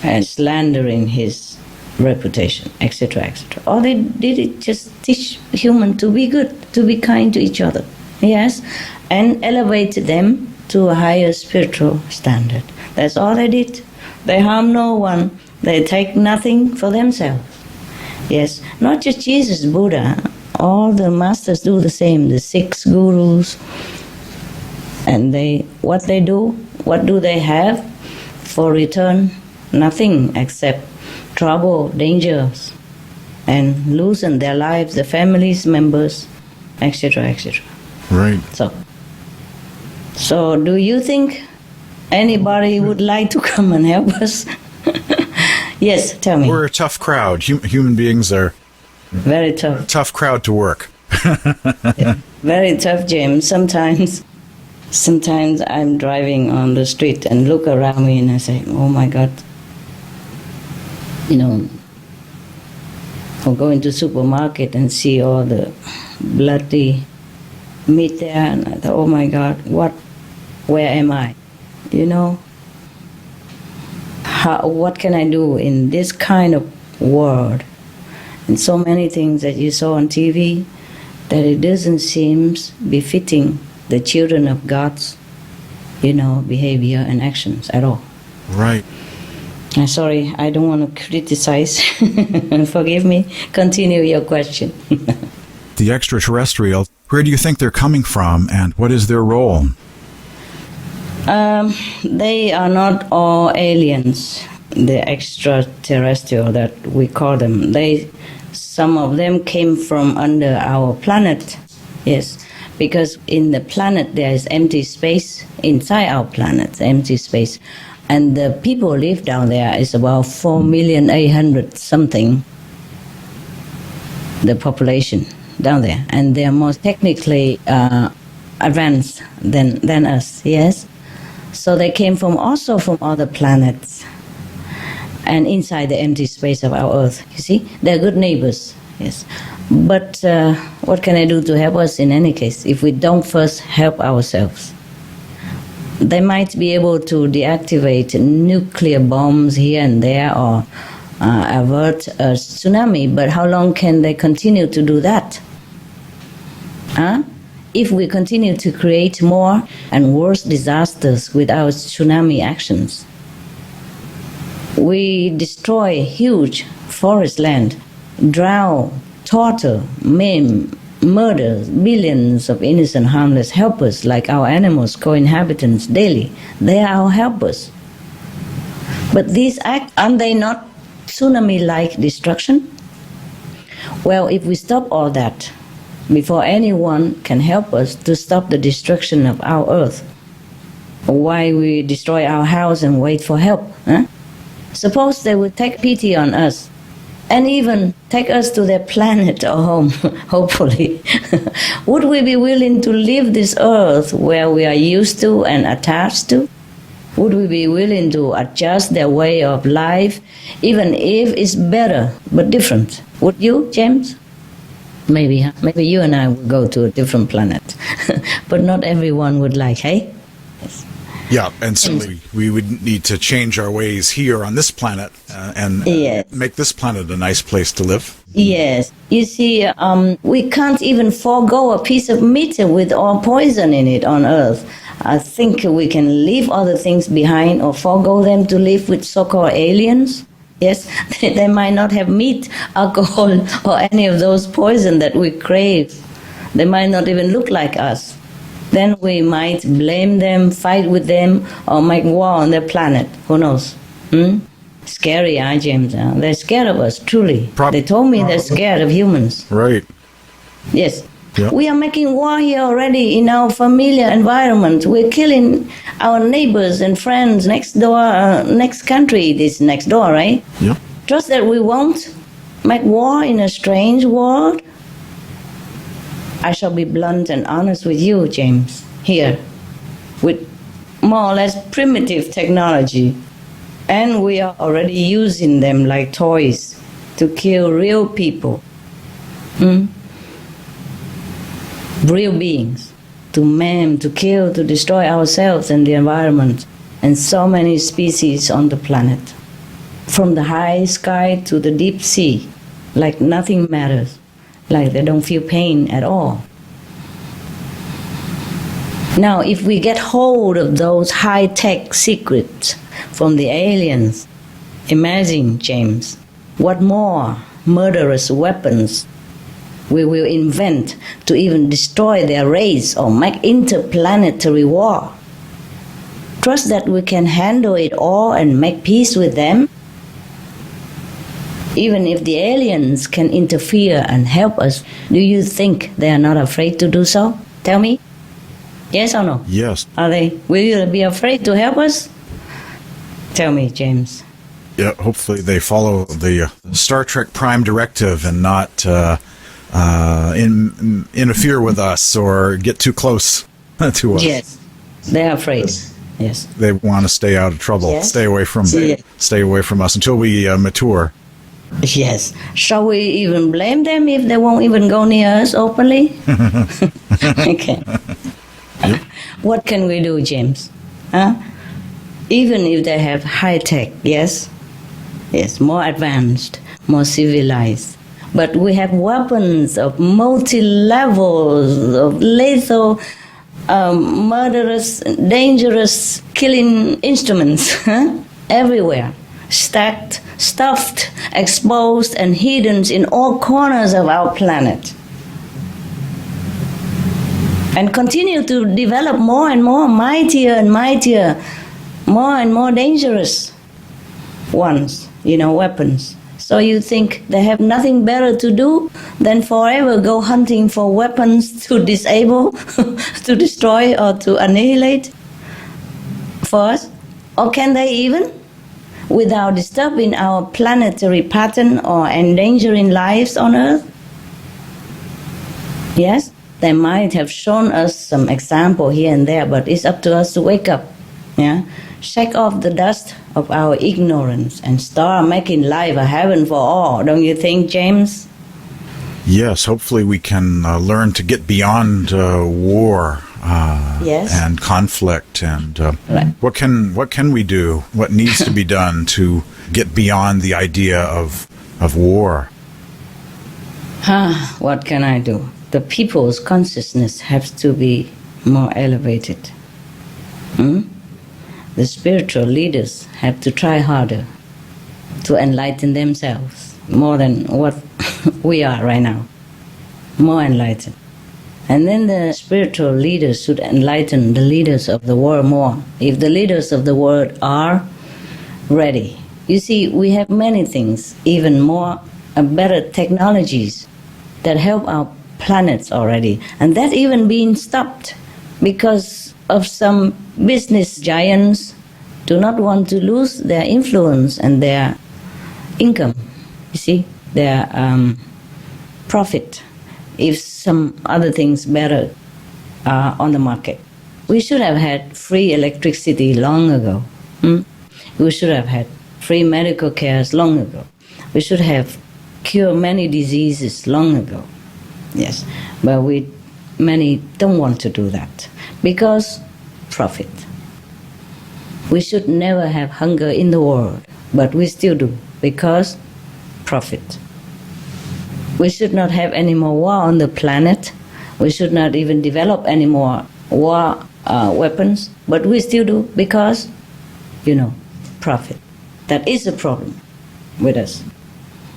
[SPEAKER 4] And slandering his reputation, etc., etc. All they did is just teach humans to be good, to be kind to each other. Yes, and elevate them to a higher spiritual standard. That's all they did. They harm no one. They take nothing for themselves. Yes, not just Jesus, Buddha. All the masters do the same. The 6 gurus. And what do they have for return? Nothing except trouble, dangers, and losing their lives, their families, members, etc., etc.
[SPEAKER 3] Right.
[SPEAKER 4] So do you think anybody would like to come and help us? Yes, tell me.
[SPEAKER 3] We're a tough crowd. Human beings are
[SPEAKER 4] very tough.
[SPEAKER 3] Tough crowd to work.
[SPEAKER 4] Yeah. Very tough, James. Sometimes Sometimes I'm driving on the street and look around me and I say, oh my God, or go into supermarket and see all the bloody meat there, and I thought, oh my God, where am I? What can I do in this kind of world? And so many things that you saw on TV, that it doesn't seem befitting the children of God's, behavior and actions at all.
[SPEAKER 3] Right.
[SPEAKER 4] I'm sorry, I don't want to criticize. Forgive me. Continue your question.
[SPEAKER 3] The extraterrestrial, where do you think they're coming from, and what is their role?
[SPEAKER 4] They are not all aliens, the extraterrestrial that we call them. Some of them came from under our planet, yes, because in the planet there is empty space, inside our planet, empty space. And the people live down there is about 4,800,000 something, the population down there. And they are more technically advanced than us, yes? So they came also from other planets and inside the empty space of our Earth. You see, they're good neighbors, yes. But what can I do to help us in any case if we don't first help ourselves? They might be able to deactivate nuclear bombs here and there or avert a tsunami, but how long can they continue to do that? If we continue to create more and worse disasters with our tsunami actions, we destroy huge forest land, drown, torture, maim, murder billions of innocent, harmless helpers like our animals, co-inhabitants daily. They are our helpers. But these acts, aren't they not tsunami-like destruction? Well, if we stop all that before anyone can help us to stop the destruction of our Earth, why we destroy our house and wait for help? Suppose they would take pity on us and even take us to their planet or home, hopefully. Would we be willing to leave this Earth where we are used to and attached to? Would we be willing to adjust their way of life, even if it's better but different? Would you, James? Maybe, huh? Maybe you and I would go to a different planet. But not everyone would like, hey? Yes.
[SPEAKER 3] Yeah, and certainly we would need to change our ways here on this planet and make this planet a nice place to live.
[SPEAKER 4] Yes. You see, we can't even forego a piece of meat with all poison in it on Earth. I think we can leave other things behind or forego them to live with so-called aliens. Yes, they might not have meat, alcohol, or any of those poison that we crave. They might not even look like us. Then we might blame them, fight with them, or make war on their planet. Who knows? Scary, James? They're scared of us, truly. They told me they're scared of humans.
[SPEAKER 3] Right.
[SPEAKER 4] Yes.
[SPEAKER 3] Yep.
[SPEAKER 4] We are making war here already in our familiar environment. We're killing our neighbors and friends next door, next country. This next door, right?
[SPEAKER 3] Yeah.
[SPEAKER 4] Trust that we won't make war in a strange world. I shall be blunt and honest with you, James, here, with more or less primitive technology. And we are already using them like toys to kill real people. Real beings, to maim, to kill, to destroy ourselves and the environment, and so many species on the planet. From the high sky to the deep sea, like nothing matters, like they don't feel pain at all. Now, if we get hold of those high-tech secrets from the aliens, imagine, James, what more murderous weapons we will invent to even destroy their race or make interplanetary war. Trust that we can handle it all and make peace with them. Even if the aliens can interfere and help us, do you think they are not afraid to do so? Tell me. Yes or no?
[SPEAKER 3] Yes.
[SPEAKER 4] Are they? Will you be afraid to help us? Tell me, James.
[SPEAKER 3] Yeah, hopefully they follow the Star Trek Prime Directive and not interfere with us or get too close to us.
[SPEAKER 4] Yes. They're afraid. Yes.
[SPEAKER 3] They want to stay out of trouble,
[SPEAKER 4] Yes.
[SPEAKER 3] stay away from us until we mature.
[SPEAKER 4] Yes. Shall we even blame them if they won't even go near us openly? Okay. What can we do, James? Huh? Even if they have high tech, yes? Yes, more advanced, more civilized. But we have weapons of multi-levels, of lethal, murderous, dangerous, killing instruments everywhere. Stacked, stuffed, exposed, and hidden in all corners of our planet. And continue to develop more and more, mightier and mightier, more and more dangerous ones, weapons. So you think they have nothing better to do than forever go hunting for weapons to disable, to destroy, or to annihilate for us? Or can they even, without disturbing our planetary pattern or endangering lives on Earth? Yes, they might have shown us some example here and there, but it's up to us to wake up. Yeah, shake off the dust of our ignorance and start making life a heaven for all. Don't you think, James?
[SPEAKER 3] Yes, hopefully we can learn to get beyond war
[SPEAKER 4] Yes.
[SPEAKER 3] and conflict. And
[SPEAKER 4] Right.
[SPEAKER 3] what can we do? What needs to be done to get beyond the idea of war?
[SPEAKER 4] What can I do? The people's consciousness has to be more elevated. The spiritual leaders have to try harder to enlighten themselves more than what we are right now. More enlightened. And then the spiritual leaders should enlighten the leaders of the world more. If the leaders of the world are ready. You see, we have many things, even more better technologies that help our planets already. And that even being stopped because of some business giants do not want to lose their influence and their income, you see, their profit, if some other things better are on the market. We should have had free electricity long ago. We should have had free medical care long ago. We should have cured many diseases long ago. Yes, but many don't want to do that because profit. We should never have hunger in the world, but we still do because profit. We should not have any more war on the planet. We should not even develop any more war weapons, but we still do because, profit. That is a problem with us.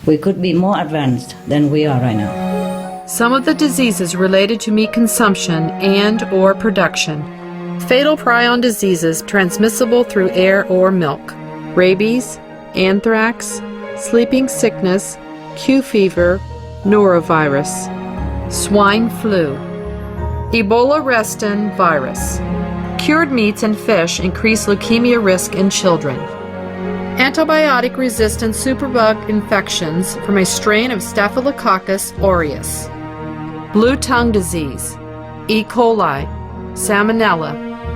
[SPEAKER 4] We could be more advanced than we are right now.
[SPEAKER 12] Some of the diseases related to meat consumption and/or production. Fatal prion diseases transmissible through air or milk. Rabies, anthrax, sleeping sickness, Q fever, norovirus, swine flu, Ebola restin virus. Cured meats and fish increase leukemia risk in children. Antibiotic-resistant superbug infections from a strain of Staphylococcus aureus. Blue tongue disease, E. coli, salmonella,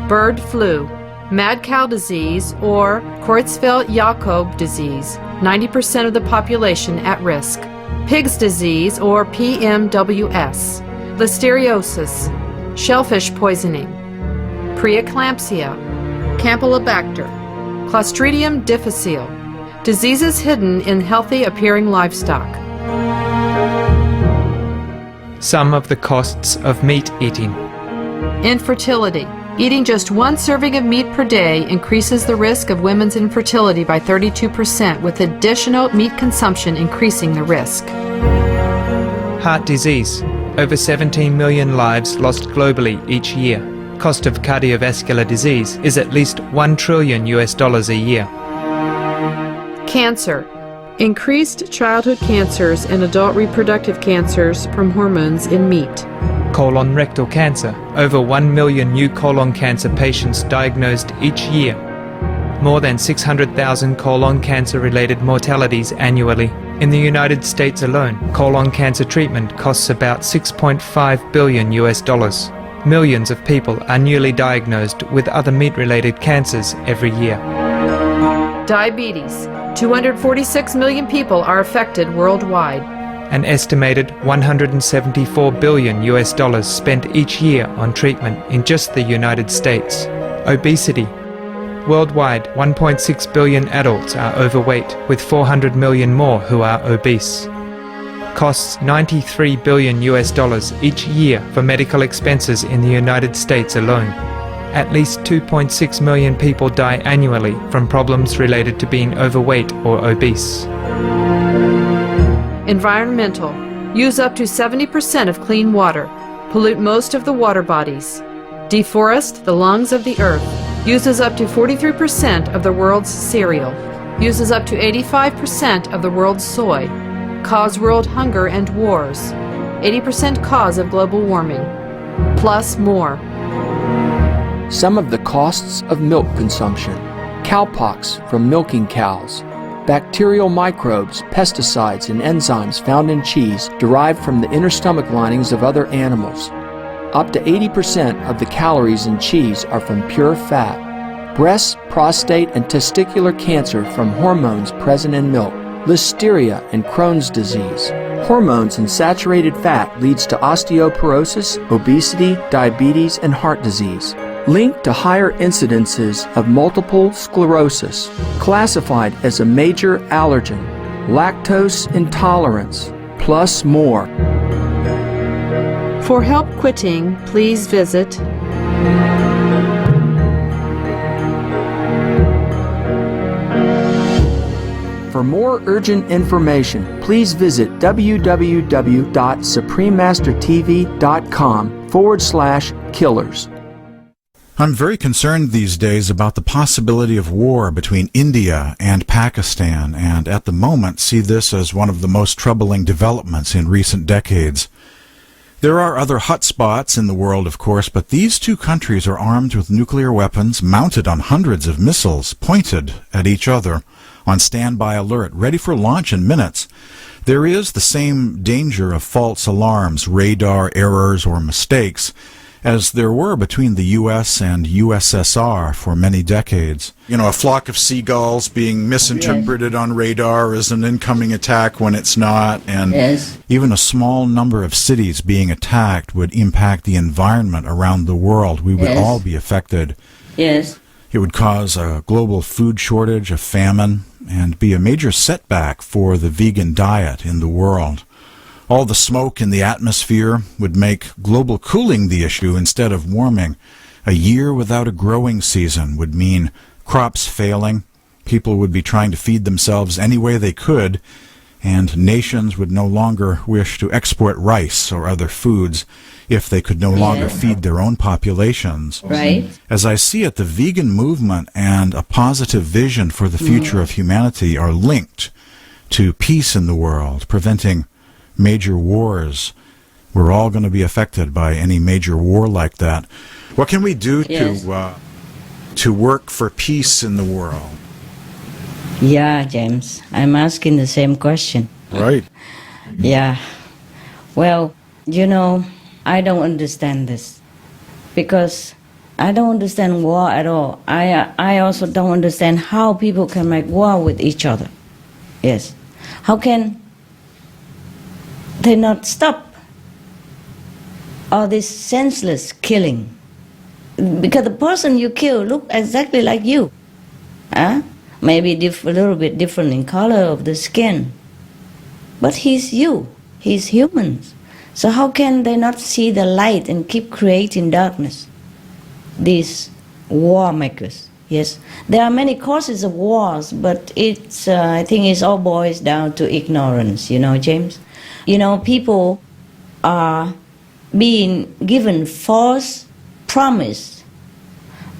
[SPEAKER 12] bird flu, mad cow disease, or Creutzfeldt-Jakob disease, 90% of the population at risk. Pig's disease, or PMWS, listeriosis, shellfish poisoning, preeclampsia, Campylobacter, Clostridium difficile, diseases hidden in healthy-appearing livestock.
[SPEAKER 13] Some of the costs of meat eating.
[SPEAKER 12] Infertility. Eating just one serving of meat per day increases the risk of women's infertility by 32%, with additional meat consumption increasing the risk.
[SPEAKER 13] Heart disease. Over 17 million lives lost globally each year. Cost of cardiovascular disease is at least $1 trillion a year.
[SPEAKER 12] Cancer. Increased childhood cancers and adult reproductive cancers from hormones in meat.
[SPEAKER 13] Colon rectal cancer. Over 1 million new colon cancer patients diagnosed each year. More than 600,000 colon cancer-related mortalities annually. In the United States alone, colon cancer treatment costs about $6.5 billion. millions of people are newly diagnosed with other meat-related cancers every year.
[SPEAKER 12] Diabetes. 246 million people are affected worldwide.
[SPEAKER 13] An estimated $174 billion spent each year on treatment in just the United States. Obesity. Worldwide, 1.6 billion adults are overweight, with 400 million more who are obese. Costs $93 billion each year for medical expenses in the United States alone. At least 2.6 million people die annually from problems related to being overweight or obese.
[SPEAKER 12] Environmental. Use up to 70% of clean water. Pollute most of the water bodies. Deforest the lungs of the earth. Uses up to 43% of the world's cereal. Uses up to 85% of the world's soy. Cause world hunger and wars. 80% cause of global warming. Plus more.
[SPEAKER 14] Some of the costs of milk consumption. Cowpox from milking cows. Bacterial microbes, pesticides, and enzymes found in cheese derived from the inner stomach linings of other animals. Up to 80% of the calories in cheese are from pure fat. Breast, prostate, and testicular cancer from hormones present in milk. Listeria and Crohn's disease. Hormones in saturated fat leads to osteoporosis, obesity, diabetes, and heart disease. Linked to higher incidences of multiple sclerosis, classified as a major allergen, lactose intolerance, plus more.
[SPEAKER 12] For help quitting, please visit
[SPEAKER 14] For more urgent information, please visit www.suprememastertv.com/killers.
[SPEAKER 3] I'm very concerned these days about the possibility of war between India and Pakistan, and at the moment see this as one of the most troubling developments in recent decades. There are other hotspots in the world, of course, but these two countries are armed with nuclear weapons, mounted on hundreds of missiles, pointed at each other, on standby alert, ready for launch in minutes. There is the same danger of false alarms, radar errors, or mistakes as there were between the U.S. and USSR for many decades. You know, a flock of seagulls being misinterpreted on radar as an incoming attack when it's not, and even a small number of cities being attacked would impact the environment around the world. We would all be affected.
[SPEAKER 4] Yes.
[SPEAKER 3] It would cause a global food shortage, a famine, and be a major setback for the vegan diet in the world. All the smoke in the atmosphere would make global cooling the issue instead of warming. A year without a growing season would mean crops failing, people would be trying to feed themselves any way they could, and nations would no longer wish to export rice or other foods if they could no longer feed their own populations.
[SPEAKER 4] Right.
[SPEAKER 3] As I see it, the vegan movement and a positive vision for the future of humanity are linked to peace in the world, preventing major wars. We're all going to be affected by any major war like that. What can we do to work for peace in the world?
[SPEAKER 4] Yeah, James, I'm asking the same question.
[SPEAKER 3] Right.
[SPEAKER 4] Yeah. Well, you know, I don't understand this because I don't understand war at all. I also don't understand how people can make war with each other. Yes. How can they not stop all this senseless killing? Because the person you kill look exactly like you. Huh? Maybe a little bit different in color of the skin. But he's you. He's human. So how can they not see the light and keep creating darkness? These war makers. Yes, there are many causes of wars, but it's I think it all boils down to ignorance, you know, James. You know, people are being given false promise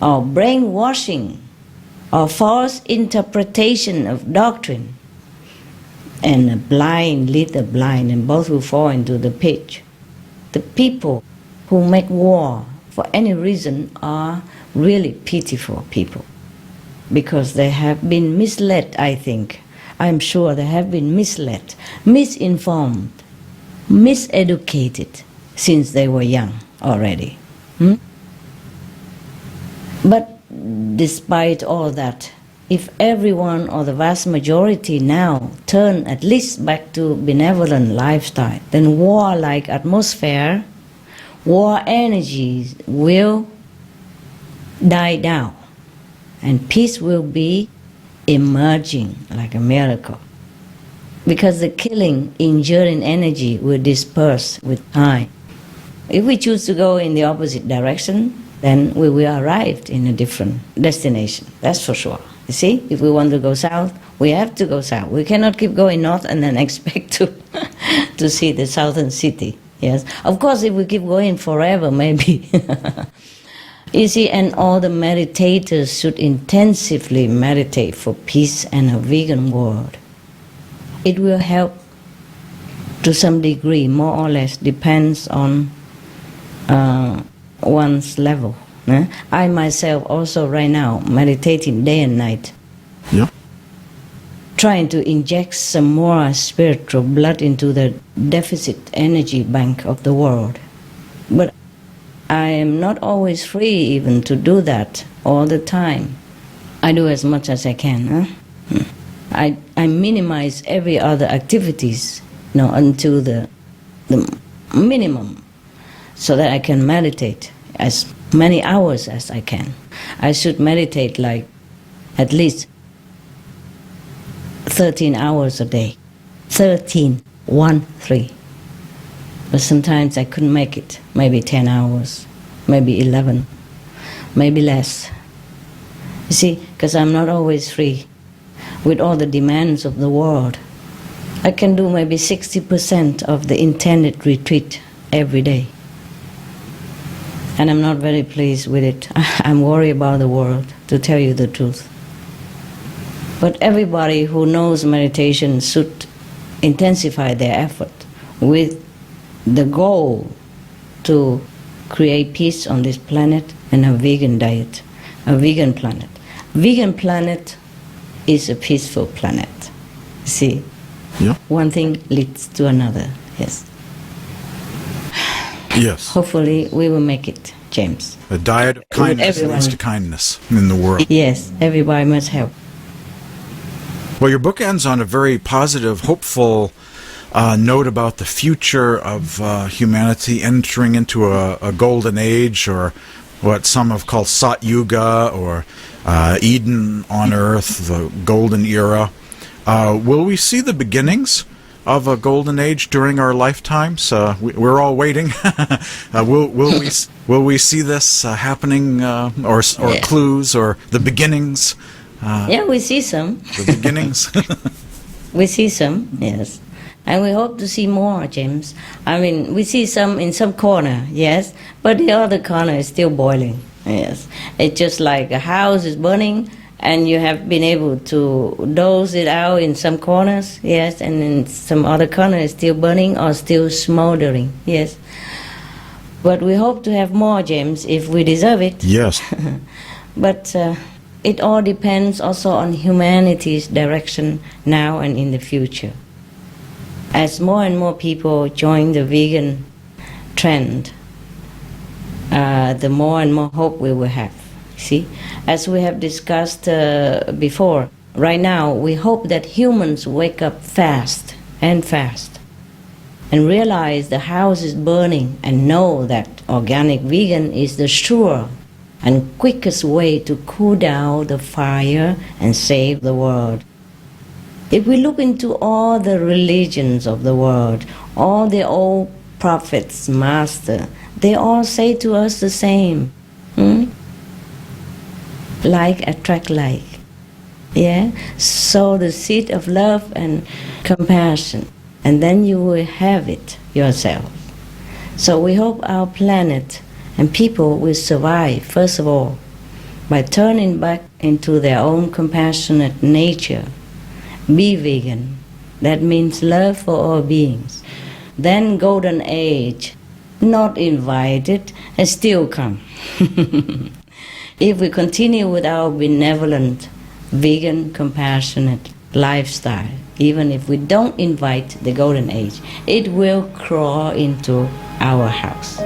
[SPEAKER 4] or brainwashing or false interpretation of doctrine. And the blind lead the blind, and both will fall into the pit. The people who make war for any reason are really pitiful people because they have been misled, I think. I'm sure they have been misled, misinformed, miseducated since they were young already. But despite all that, if everyone or the vast majority now turn at least back to benevolent lifestyle, then war-like atmosphere, war energies will die down, and peace will be emerging like a miracle. Because the killing, injuring energy will disperse with time. If we choose to go in the opposite direction, then we will arrive in a different destination, that's for sure. You see, if we want to go south, we have to go south. We cannot keep going north and then expect to see the southern city. Yes, of course, if we keep going forever, maybe. You see, and all the meditators should intensively meditate for peace and a vegan world. It will help to some degree, more or less, depends on one's level. I myself also right now meditating day and night.
[SPEAKER 3] Yeah.
[SPEAKER 4] Trying to inject some more spiritual blood into the deficit energy bank of the world. But I am not always free even to do that all the time. I do as much as I can. I minimize every other activities, until the minimum, so that I can meditate as many hours as I can. I should meditate like at least 13 hours a day. 13, 1-3. But sometimes I couldn't make it. Maybe 10 hours, maybe 11, maybe less. You see, because I'm not always free with all the demands of the world. I can do maybe 60% of the intended retreat every day. And I'm not very pleased with it. I'm worried about the world, to tell you the truth. But everybody who knows meditation should intensify their effort with the goal to create peace on this planet and a vegan diet, a vegan planet. Vegan planet is a peaceful planet. See?
[SPEAKER 3] Yeah.
[SPEAKER 4] One thing leads to another, yes.
[SPEAKER 3] Yes.
[SPEAKER 4] Hopefully we will make it, James.
[SPEAKER 3] A diet of kindness leads to kindness in the world.
[SPEAKER 4] Yes, everybody must help.
[SPEAKER 3] Well, your book ends on a very positive, hopeful note about the future of humanity entering into a golden age, or what some have called Sat Yuga, or Eden on Earth, the golden era. Will we see the beginnings of a golden age during our lifetimes? We're all waiting. Will we see this happening, or clues, or the beginnings?
[SPEAKER 4] Yeah, we see some.
[SPEAKER 3] The beginnings.
[SPEAKER 4] We see some, yes. And we hope to see more, James. I mean, we see some in some corner, yes, but the other corner is still boiling, yes. It's just like a house is burning, and you have been able to douse it out in some corners, yes, and in some other corner is still burning or still smoldering, yes. But we hope to have more, James, if we deserve it.
[SPEAKER 3] Yes.
[SPEAKER 4] But it all depends also on humanity's direction now and in the future. As more and more people join the vegan trend, the more and more hope we will have. See, as we have discussed before, right now we hope that humans wake up fast and realize the house is burning and know that organic vegan is the sure and quickest way to cool down the fire and save the world. If we look into all the religions of the world, all the old prophets, master, they all say to us the same. Like attract like. Yeah? Sow the seed of love and compassion, and then you will have it yourself. So we hope our planet and people will survive, first of all, by turning back into their own compassionate nature. Be vegan. That means love for all beings. Then golden age, not invited, and still come. If we continue with our benevolent, vegan, compassionate lifestyle, even if we don't invite the golden age, it will crawl into our house.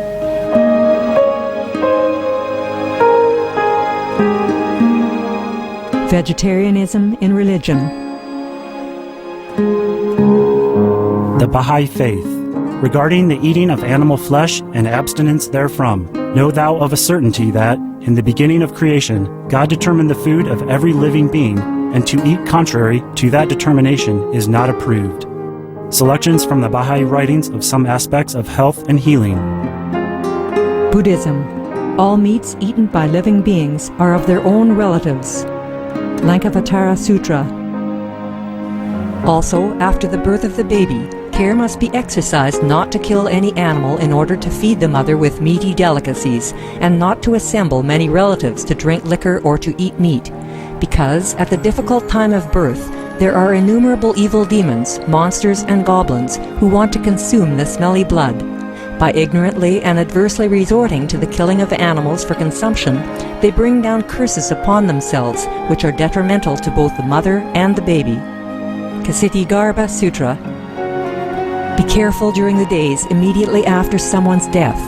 [SPEAKER 2] Vegetarianism in religion.
[SPEAKER 15] The Baha'i Faith. Regarding the eating of animal flesh and abstinence therefrom, know thou of a certainty that, in the beginning of creation, God determined the food of every living being, and to eat contrary to that determination is not approved. Selections from the Baha'i writings of some aspects of health and healing.
[SPEAKER 7] Buddhism. All meats eaten by living beings are of their own relatives. Lankavatara Sutra. Also, after the birth of the baby, care must be exercised not to kill any animal in order to feed the mother with meaty delicacies, and not to assemble many relatives to drink liquor or to eat meat, because at the difficult time of birth, there are innumerable evil demons, monsters, and goblins who want to consume the smelly blood. By ignorantly and adversely resorting to the killing of animals for consumption, they bring down curses upon themselves, which are detrimental to both the mother and the baby. Ksitigarbha Sutra. Be careful during the days immediately after someone's death,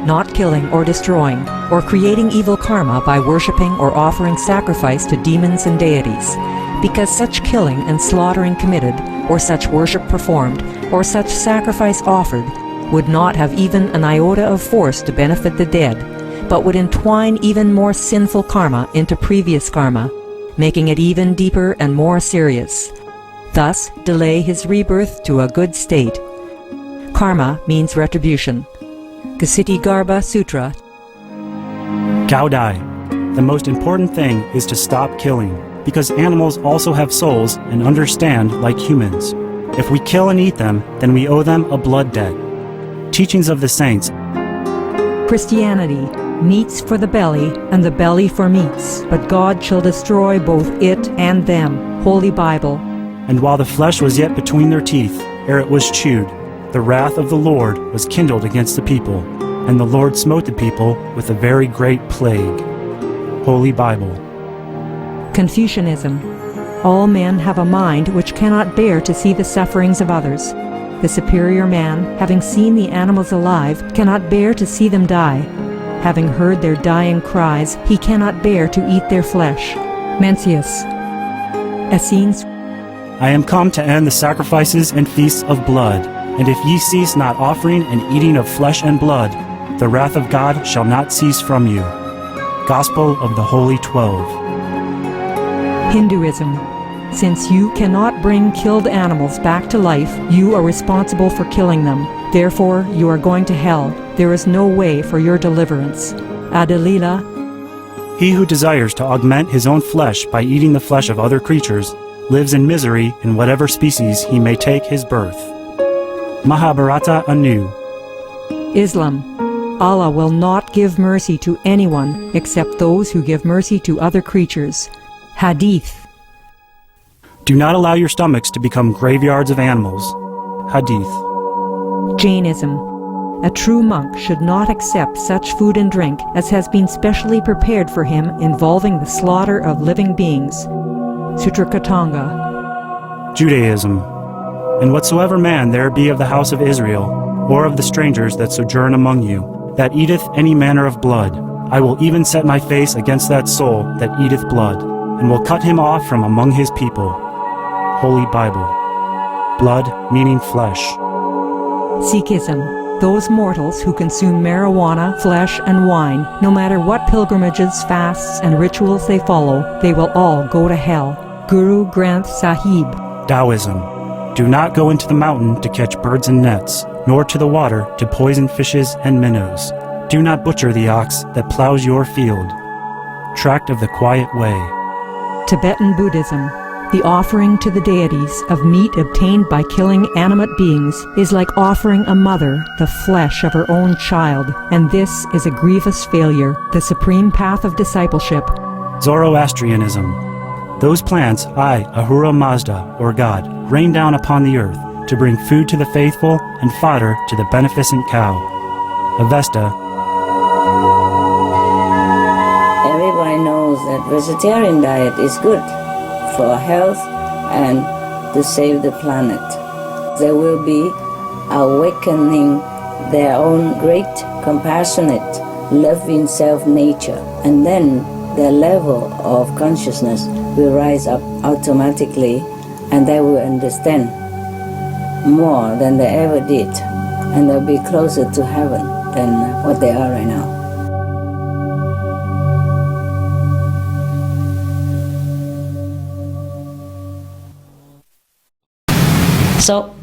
[SPEAKER 7] not killing or destroying, or creating evil karma by worshipping or offering sacrifice to demons and deities, because such killing and slaughtering committed, or such worship performed, or such sacrifice offered, would not have even an iota of force to benefit the dead, but would entwine even more sinful karma into previous karma, making it even deeper and more serious. Thus, delay his rebirth to a good state. Karma means retribution. Ksitigarbha Sutra.
[SPEAKER 15] Gaudai. The most important thing is to stop killing, because animals also have souls and understand like humans. If we kill and eat them, then we owe them a blood debt. Teachings of the Saints.
[SPEAKER 7] Christianity. Meats for the belly, and the belly for meats, but God shall destroy both it and them. Holy Bible.
[SPEAKER 15] And while the flesh was yet between their teeth, ere it was chewed, the wrath of the Lord was kindled against the people, and the Lord smote the people with a very great plague. Holy Bible.
[SPEAKER 7] Confucianism. All men have a mind which cannot bear to see the sufferings of others. The superior man, having seen the animals alive, cannot bear to see them die. Having heard their dying cries, he cannot bear to eat their flesh. Mencius. Essenes.
[SPEAKER 15] I am come to end the sacrifices and feasts of blood, and if ye cease not offering and eating of flesh and blood, the wrath of God shall not cease from you. Gospel of the Holy 12.
[SPEAKER 7] Hinduism. Since you cannot bring killed animals back to life, you are responsible for killing them. Therefore, you are going to hell. There is no way for your deliverance. Adalila.
[SPEAKER 15] He who desires to augment his own flesh by eating the flesh of other creatures lives in misery in whatever species he may take his birth. Mahabharata anew.
[SPEAKER 7] Islam. Allah will not give mercy to anyone except those who give mercy to other creatures. Hadith.
[SPEAKER 15] Do not allow your stomachs to become graveyards of animals. Hadith.
[SPEAKER 7] Jainism. A true monk should not accept such food and drink as has been specially prepared for him involving the slaughter of living beings. Sutrakatanga.
[SPEAKER 15] Judaism. And whatsoever man there be of the house of Israel, or of the strangers that sojourn among you, that eateth any manner of blood, I will even set my face against that soul that eateth blood, and will cut him off from among his people. Holy Bible. Blood meaning flesh.
[SPEAKER 7] Sikhism. Those mortals who consume marijuana, flesh, and wine, no matter what pilgrimages, fasts, and rituals they follow, they will all go to hell. Guru Granth Sahib.
[SPEAKER 15] Taoism. Do not go into the mountain to catch birds and nets, nor to the water to poison fishes and minnows. Do not butcher the ox that plows your field. Tract of the Quiet Way.
[SPEAKER 7] Tibetan Buddhism. The offering to the deities of meat obtained by killing animate beings is like offering a mother the flesh of her own child, and this is a grievous failure, the supreme path of discipleship.
[SPEAKER 15] Zoroastrianism. Those plants I, Ahura Mazda, or God, rain down upon the earth to bring food to the faithful and fodder to the beneficent cow. Avesta.
[SPEAKER 4] Everybody knows that vegetarian diet is good for health and to save the planet. They will be awakening their own great, compassionate, loving self-nature, and then their level of consciousness will rise up automatically, and they will understand more than they ever did, and they'll be closer to heaven than what they are right now. So,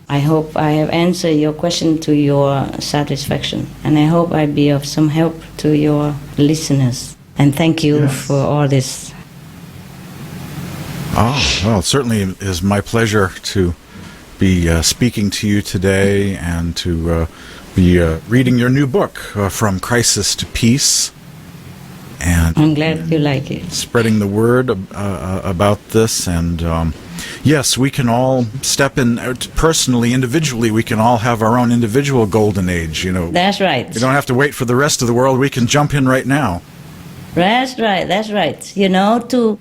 [SPEAKER 4] I hope I have answered your question to your satisfaction, and I hope I be of some help to your listeners. And thank you for all this.
[SPEAKER 3] Oh, well, it certainly is my pleasure to be speaking to you today and to be reading your new book, From Crisis to Peace. And
[SPEAKER 4] I'm glad you like it.
[SPEAKER 3] Spreading the word about this. And yes, we can all step in personally, individually. We can all have our own individual golden age, you know.
[SPEAKER 4] That's right.
[SPEAKER 3] We don't have to wait for the rest of the world. We can jump in right now.
[SPEAKER 4] That's right, that's right. You know, to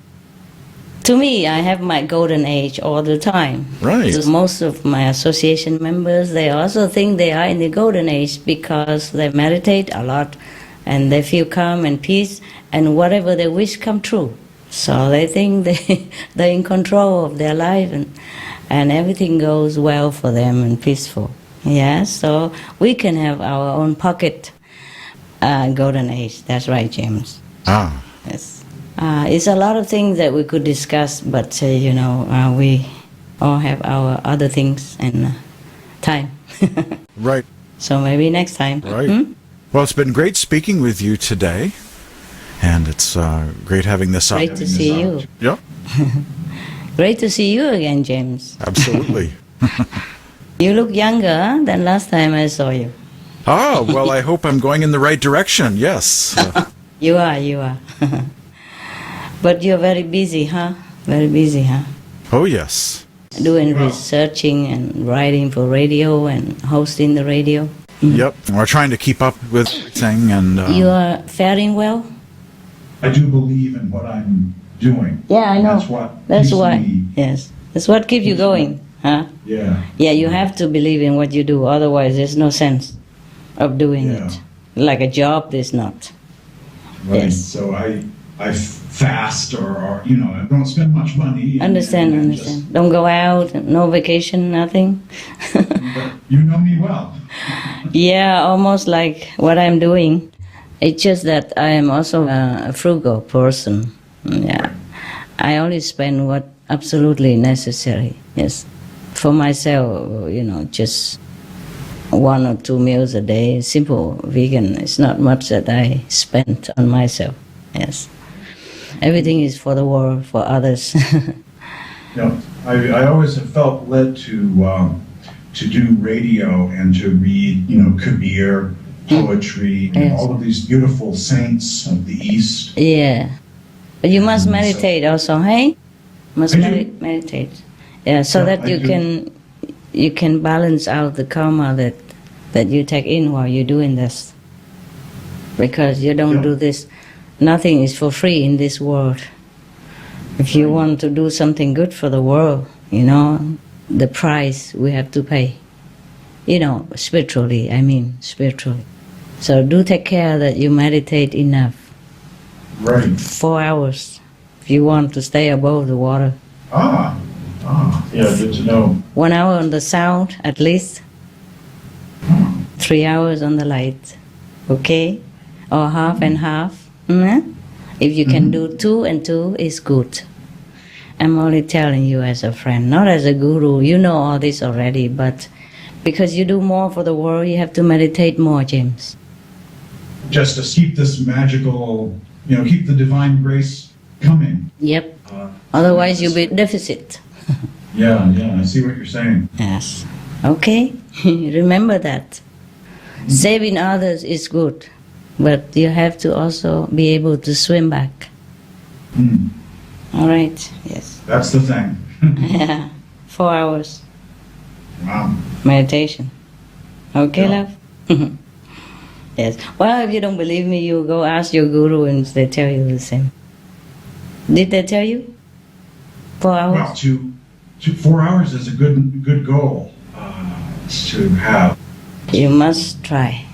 [SPEAKER 4] me, I have my golden age all the time.
[SPEAKER 3] Right.
[SPEAKER 4] So most of my association members, they also think they are in the golden age because they meditate a lot and they feel calm and peace, and whatever they wish come true. So they think they're in control of their life, and everything goes well for them and peaceful. Yeah, so we can have our own pocket golden age. That's right, James.
[SPEAKER 3] Ah.
[SPEAKER 4] Yes. It's a lot of things that we could discuss, but we all have our other things and time.
[SPEAKER 3] Right.
[SPEAKER 4] So maybe next time.
[SPEAKER 3] Right. Well, it's been great speaking with you today, and it's great having this up.
[SPEAKER 4] Great to see you.
[SPEAKER 3] Yep.
[SPEAKER 4] Great to see you again, James.
[SPEAKER 3] Absolutely.
[SPEAKER 4] You look younger than last time I saw you.
[SPEAKER 3] Ah, well, I hope I'm going in the right direction, yes.
[SPEAKER 4] You are. But you're very busy, huh? Very busy, huh?
[SPEAKER 3] Oh, yes.
[SPEAKER 4] Doing researching and writing for radio and hosting the radio.
[SPEAKER 3] Yep. We're trying to keep up with everything, and
[SPEAKER 4] You are faring well?
[SPEAKER 3] I do believe in what I'm doing.
[SPEAKER 4] Yeah, I know.
[SPEAKER 3] That's
[SPEAKER 4] why.
[SPEAKER 3] me.
[SPEAKER 4] Yes. That's what keeps you going, huh?
[SPEAKER 3] Yeah.
[SPEAKER 4] Yeah, you have to believe in what you do, otherwise there's no sense of doing it. Like a job, there's not.
[SPEAKER 3] Right.
[SPEAKER 4] Yes.
[SPEAKER 3] So I fast or I don't spend much money.
[SPEAKER 4] Understand. Don't go out, no vacation, nothing.
[SPEAKER 3] But you know me well.
[SPEAKER 4] Yeah, almost like what I'm doing. It's just that I am also a frugal person. Yeah. I only spend what absolutely necessary. Yes. For myself, just 1 or 2 meals a day, simple vegan. It's not much that I spend on myself. Yes. Everything is for the world, for others.
[SPEAKER 3] I always have felt led to do radio and to read, Kabir, poetry, and all of these beautiful saints of the East.
[SPEAKER 4] Yeah. But you must meditate also, hey? Must meditate. Yeah, so that you can balance out the karma that you take in while you're doing this. Because you don't do this, nothing is for free in this world. If you want to do something good for the world, the price we have to pay. Spiritually, spiritually. So do take care that you meditate enough.
[SPEAKER 3] Right.
[SPEAKER 4] 4 hours, if you want to stay above the water.
[SPEAKER 3] Yeah, good to know.
[SPEAKER 4] 1 hour on the sound, at least. 3 hours on the light. Okay? Or half and half. If you can do 2 and 2, it's good. I'm only telling you as a friend, not as a guru. You know all this already, but because you do more for the world, you have to meditate more, James.
[SPEAKER 3] Just to keep this magical, keep the divine grace coming.
[SPEAKER 4] Yep. Otherwise, you'll be deficit.
[SPEAKER 3] Yeah, I see what you're saying.
[SPEAKER 4] Yes. Okay? Remember that. Saving others is good, but you have to also be able to swim back. All right, yes.
[SPEAKER 3] That's the thing.
[SPEAKER 4] Yeah, 4 hours.
[SPEAKER 3] Wow.
[SPEAKER 4] Meditation. Okay, love? Yes. Well, if you don't believe me, you go ask your guru and they tell you the same. Did they tell you? 4 hours?
[SPEAKER 3] Well, 4 hours is a good goal to have.
[SPEAKER 4] You must try.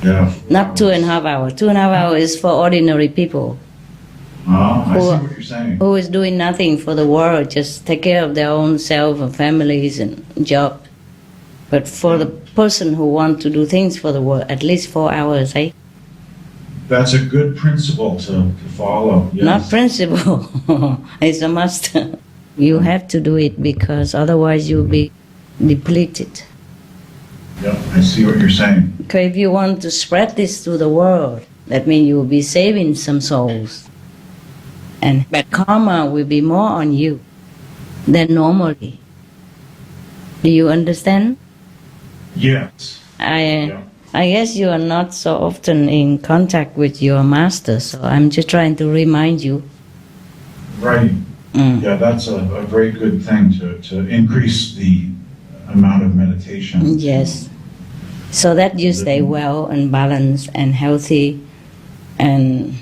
[SPEAKER 3] Yeah.
[SPEAKER 4] Not 2.5 hours. 2.5 hours is for ordinary people.
[SPEAKER 3] I see what you're saying.
[SPEAKER 4] who is doing nothing for the world, just take care of their own self and families and job. But for the person who wants to do things for the world, at least 4 hours, eh?
[SPEAKER 3] That's a good principle to follow. Yes.
[SPEAKER 4] Not principle, it's a must. You have to do it because otherwise you'll be depleted.
[SPEAKER 3] Yep, I see what you're saying.
[SPEAKER 4] Okay, if you want to spread this to the world, that means you will be saving some souls. And that karma will be more on you than normally. Do you understand?
[SPEAKER 3] Yes.
[SPEAKER 4] I guess you are not so often in contact with your master, so I'm just trying to remind you.
[SPEAKER 3] Right. Yeah, that's a very good thing to increase the amount of meditation.
[SPEAKER 4] Yes. So that you stay well and balanced and healthy and,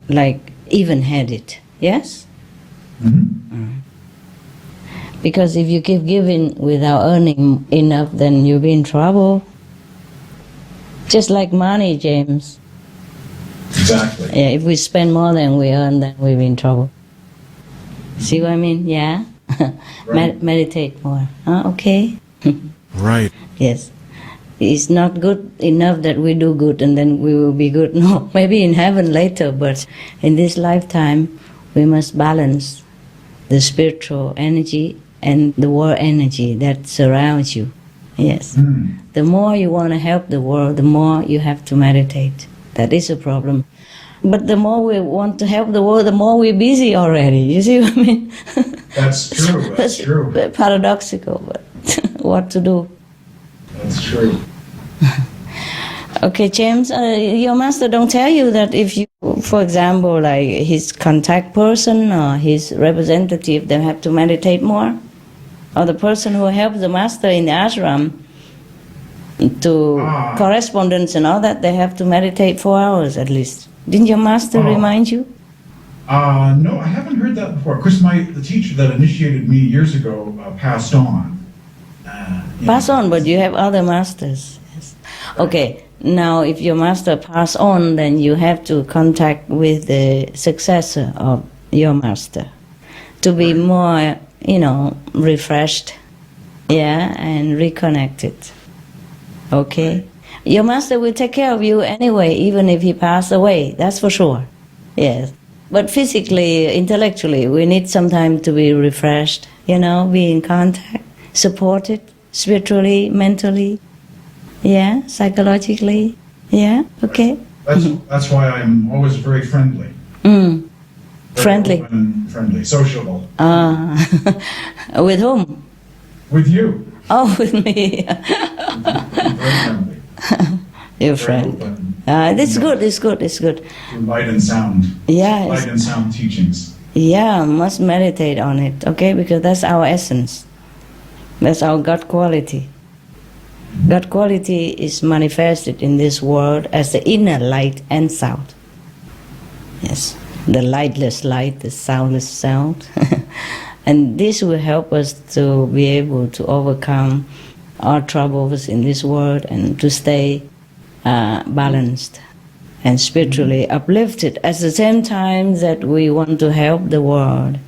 [SPEAKER 4] like even-headed. Yes? Because if you keep giving without earning enough, then you'll be in trouble. Just like money, James.
[SPEAKER 3] Exactly.
[SPEAKER 4] Yeah, if we spend more than we earn, then we'll be in trouble. See what I mean? Yeah?
[SPEAKER 3] Right.
[SPEAKER 4] Meditate more. Okay?
[SPEAKER 3] Right.
[SPEAKER 4] Yes. It's not good enough that we do good and then we will be good. No, maybe in heaven later, but in this lifetime, we must balance the spiritual energy and the world energy that surrounds you. Yes. The more you want to help the world, the more you have to meditate. That is a problem. But the more we want to help the world, the more we're busy already. You see what I mean?
[SPEAKER 3] That's true. That's true.
[SPEAKER 4] Paradoxical, but what to do?
[SPEAKER 3] That's true.
[SPEAKER 4] Okay, James, your master don't tell you that if you, for example, like his contact person or his representative, they have to meditate more? Or the person who helps the master in the ashram to correspondence and all that, they have to meditate 4 hours at least. Didn't your master remind you?
[SPEAKER 3] No, I haven't heard that before. Of course, the teacher that initiated me years ago passed on.
[SPEAKER 4] Pass on, but you have other masters. Yes. Okay, now if your master pass on, then you have to contact with the successor of your master to be more, refreshed, and reconnected. Okay? Your master will take care of you anyway, even if he passed away, that's for sure. Yes. But physically, intellectually, we need some time to be refreshed, be in contact, supported, spiritually, mentally, psychologically, okay?
[SPEAKER 3] That's why I'm always very friendly.
[SPEAKER 4] Friendly.
[SPEAKER 3] Friendly, sociable.
[SPEAKER 4] With whom?
[SPEAKER 3] With you.
[SPEAKER 4] Oh, with me.
[SPEAKER 3] Very friendly.
[SPEAKER 4] Your friend. It's good.
[SPEAKER 3] Light and sound.
[SPEAKER 4] Yeah.
[SPEAKER 3] Light and sound teachings.
[SPEAKER 4] Yeah, must meditate on it, okay? Because that's our essence. That's our God quality. God quality is manifested in this world as the inner light and sound. Yes, the lightless light, the soundless sound. And this will help us to be able to overcome our troubles in this world and to stay balanced and spiritually uplifted. At the same time that we want to help the world,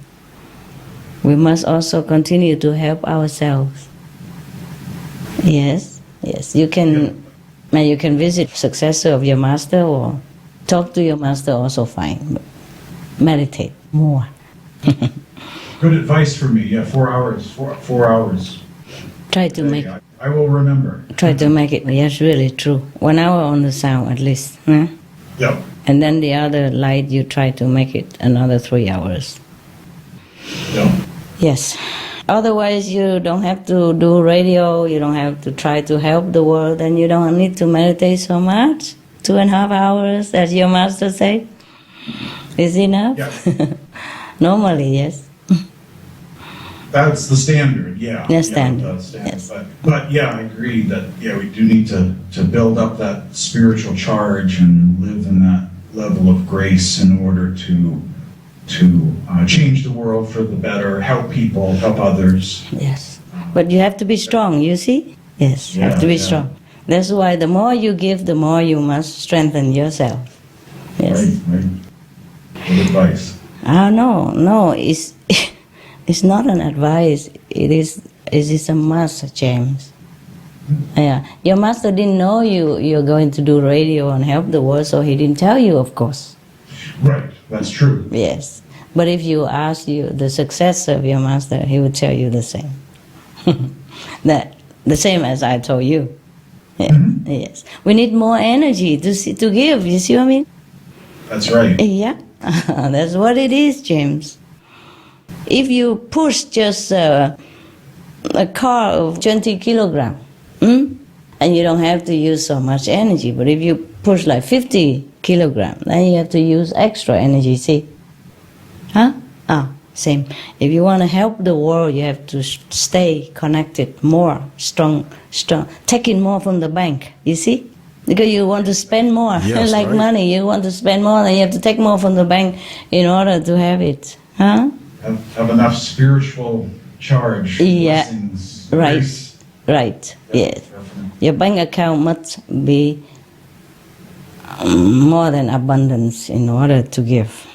[SPEAKER 4] we must also continue to help ourselves. Yes. You can visit successor of your master or talk to your master, also fine. But meditate more.
[SPEAKER 3] Good advice for me. Yeah, 4 hours. 4 hours.
[SPEAKER 4] Try to make.
[SPEAKER 3] I will remember.
[SPEAKER 4] Try to make it. Yes, really true. 1 hour on the sound at least. Huh?
[SPEAKER 3] Yep.
[SPEAKER 4] And then the other light, you try to make it another 3 hours.
[SPEAKER 3] Yep.
[SPEAKER 4] Yes. Otherwise, you don't have to do radio, you don't have to try to help the world, and you don't need to meditate so much. 2.5 hours, as your master said, is enough.
[SPEAKER 3] Yep.
[SPEAKER 4] Normally, yes.
[SPEAKER 3] That's the standard, yeah.
[SPEAKER 4] The standard,
[SPEAKER 3] the standard.
[SPEAKER 4] yes.
[SPEAKER 3] But I agree that, we do need to build up that spiritual charge and live in that level of grace in order to change the world for the better, help people, help others.
[SPEAKER 4] Yes. But you have to be strong, you see? Yes, you have to be strong. That's why the more you give, the more you must strengthen yourself. Yes.
[SPEAKER 3] Right. with advice.
[SPEAKER 4] No, it's it's not an advice. It is a must, James. Yeah, your master didn't know you're going to do radio and help the world, so he didn't tell you, of course.
[SPEAKER 3] Right, that's true.
[SPEAKER 4] Yes, but if you ask the successor of your master, he would tell you the same. That the same as I told you. Yeah.
[SPEAKER 3] Mm-hmm.
[SPEAKER 4] Yes, we need more energy to give. You see what I mean?
[SPEAKER 3] That's right.
[SPEAKER 4] Yeah, that's what it is, James. If you push just a car of 20 kilograms, and you don't have to use so much energy, but if you push like 50 kilograms, then you have to use extra energy, see? Huh? Same. If you want to help the world, you have to stay connected more, strong, taking more from the bank, you see? Because you want to spend more,
[SPEAKER 3] yes,
[SPEAKER 4] like
[SPEAKER 3] right.
[SPEAKER 4] money, you want to spend more, then you have to take more from the bank in order to have it, huh?
[SPEAKER 3] Have enough spiritual charge.
[SPEAKER 4] Yeah,
[SPEAKER 3] blessings,
[SPEAKER 4] right,
[SPEAKER 3] grace.
[SPEAKER 4] right, yes.
[SPEAKER 3] Definitely.
[SPEAKER 4] Your bank account must be more than abundance in order to give.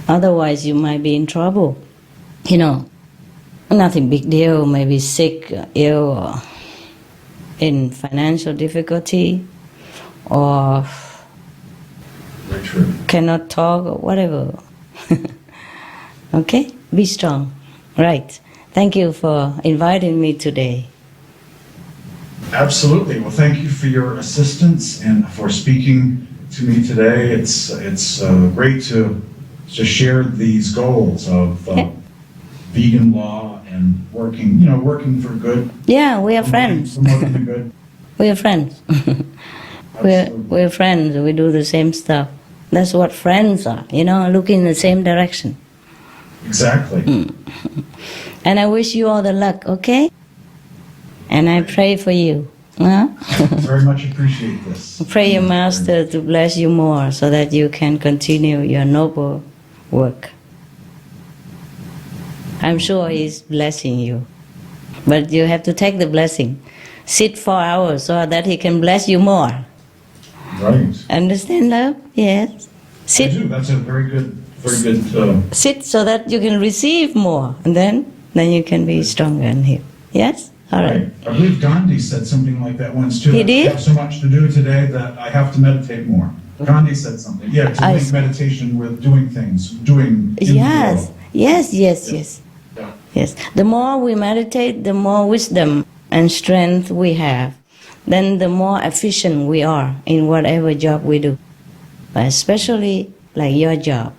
[SPEAKER 4] Otherwise, you might be in trouble. You know, nothing big deal, maybe sick, ill, or in financial difficulty, or
[SPEAKER 3] Very true.
[SPEAKER 4] cannot talk, or whatever. Okay? Be strong. Right. Thank you for inviting me today.
[SPEAKER 3] Absolutely. Well, thank you for your assistance and for speaking to me today. It's great to share these goals of vegan law and working for good.
[SPEAKER 4] Yeah, we are friends.
[SPEAKER 3] Promoting the good.
[SPEAKER 4] We are friends. we're friends. We do the same stuff. That's what friends are, looking in the same direction.
[SPEAKER 3] Exactly.
[SPEAKER 4] And I wish you all the luck, okay? And I pray for you. Huh?
[SPEAKER 3] Very much appreciate this.
[SPEAKER 4] Pray your master to bless you more so that you can continue your noble work. I'm sure he's blessing you. But you have to take the blessing. Sit 4 hours so that he can bless you more.
[SPEAKER 3] Right.
[SPEAKER 4] Understand, love? Yes.
[SPEAKER 3] I do. That's a very good.
[SPEAKER 4] Sit so that you can receive more, and then you can be stronger and heal. Yes? All right.
[SPEAKER 3] I believe Gandhi said something like that once too.
[SPEAKER 4] He did?
[SPEAKER 3] I have so much to do today that I have to meditate more. Gandhi said something. Yeah, to link meditation with doing things, doing.
[SPEAKER 4] Yes. Yes.
[SPEAKER 3] Yeah.
[SPEAKER 4] Yes. The more we meditate, the more wisdom and strength we have, then the more efficient we are in whatever job we do, but especially like your job.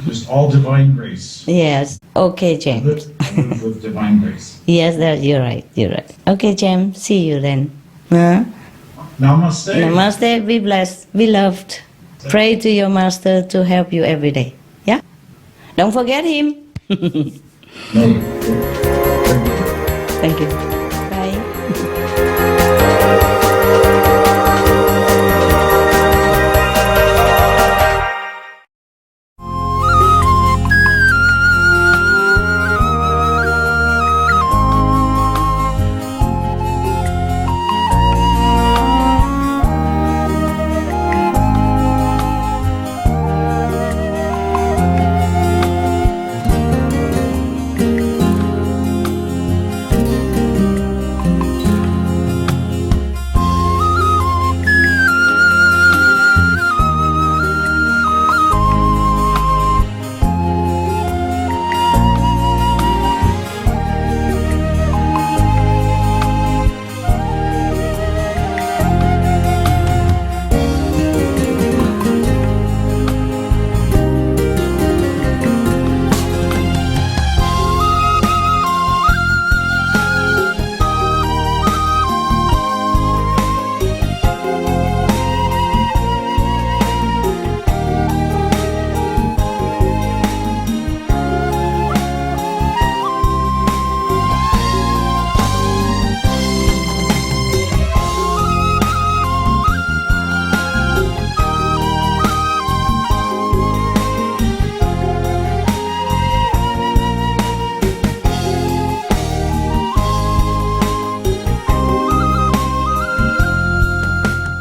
[SPEAKER 3] Just all divine grace.
[SPEAKER 4] Yes. Okay, James.
[SPEAKER 3] Live with divine grace.
[SPEAKER 4] Yes, you're right. Okay, James. See you then. Huh?
[SPEAKER 3] Namaste.
[SPEAKER 4] Namaste. Be blessed. Be loved. Pray to your master to help you every day. Yeah? Don't forget him.
[SPEAKER 3] No.
[SPEAKER 4] Thank you.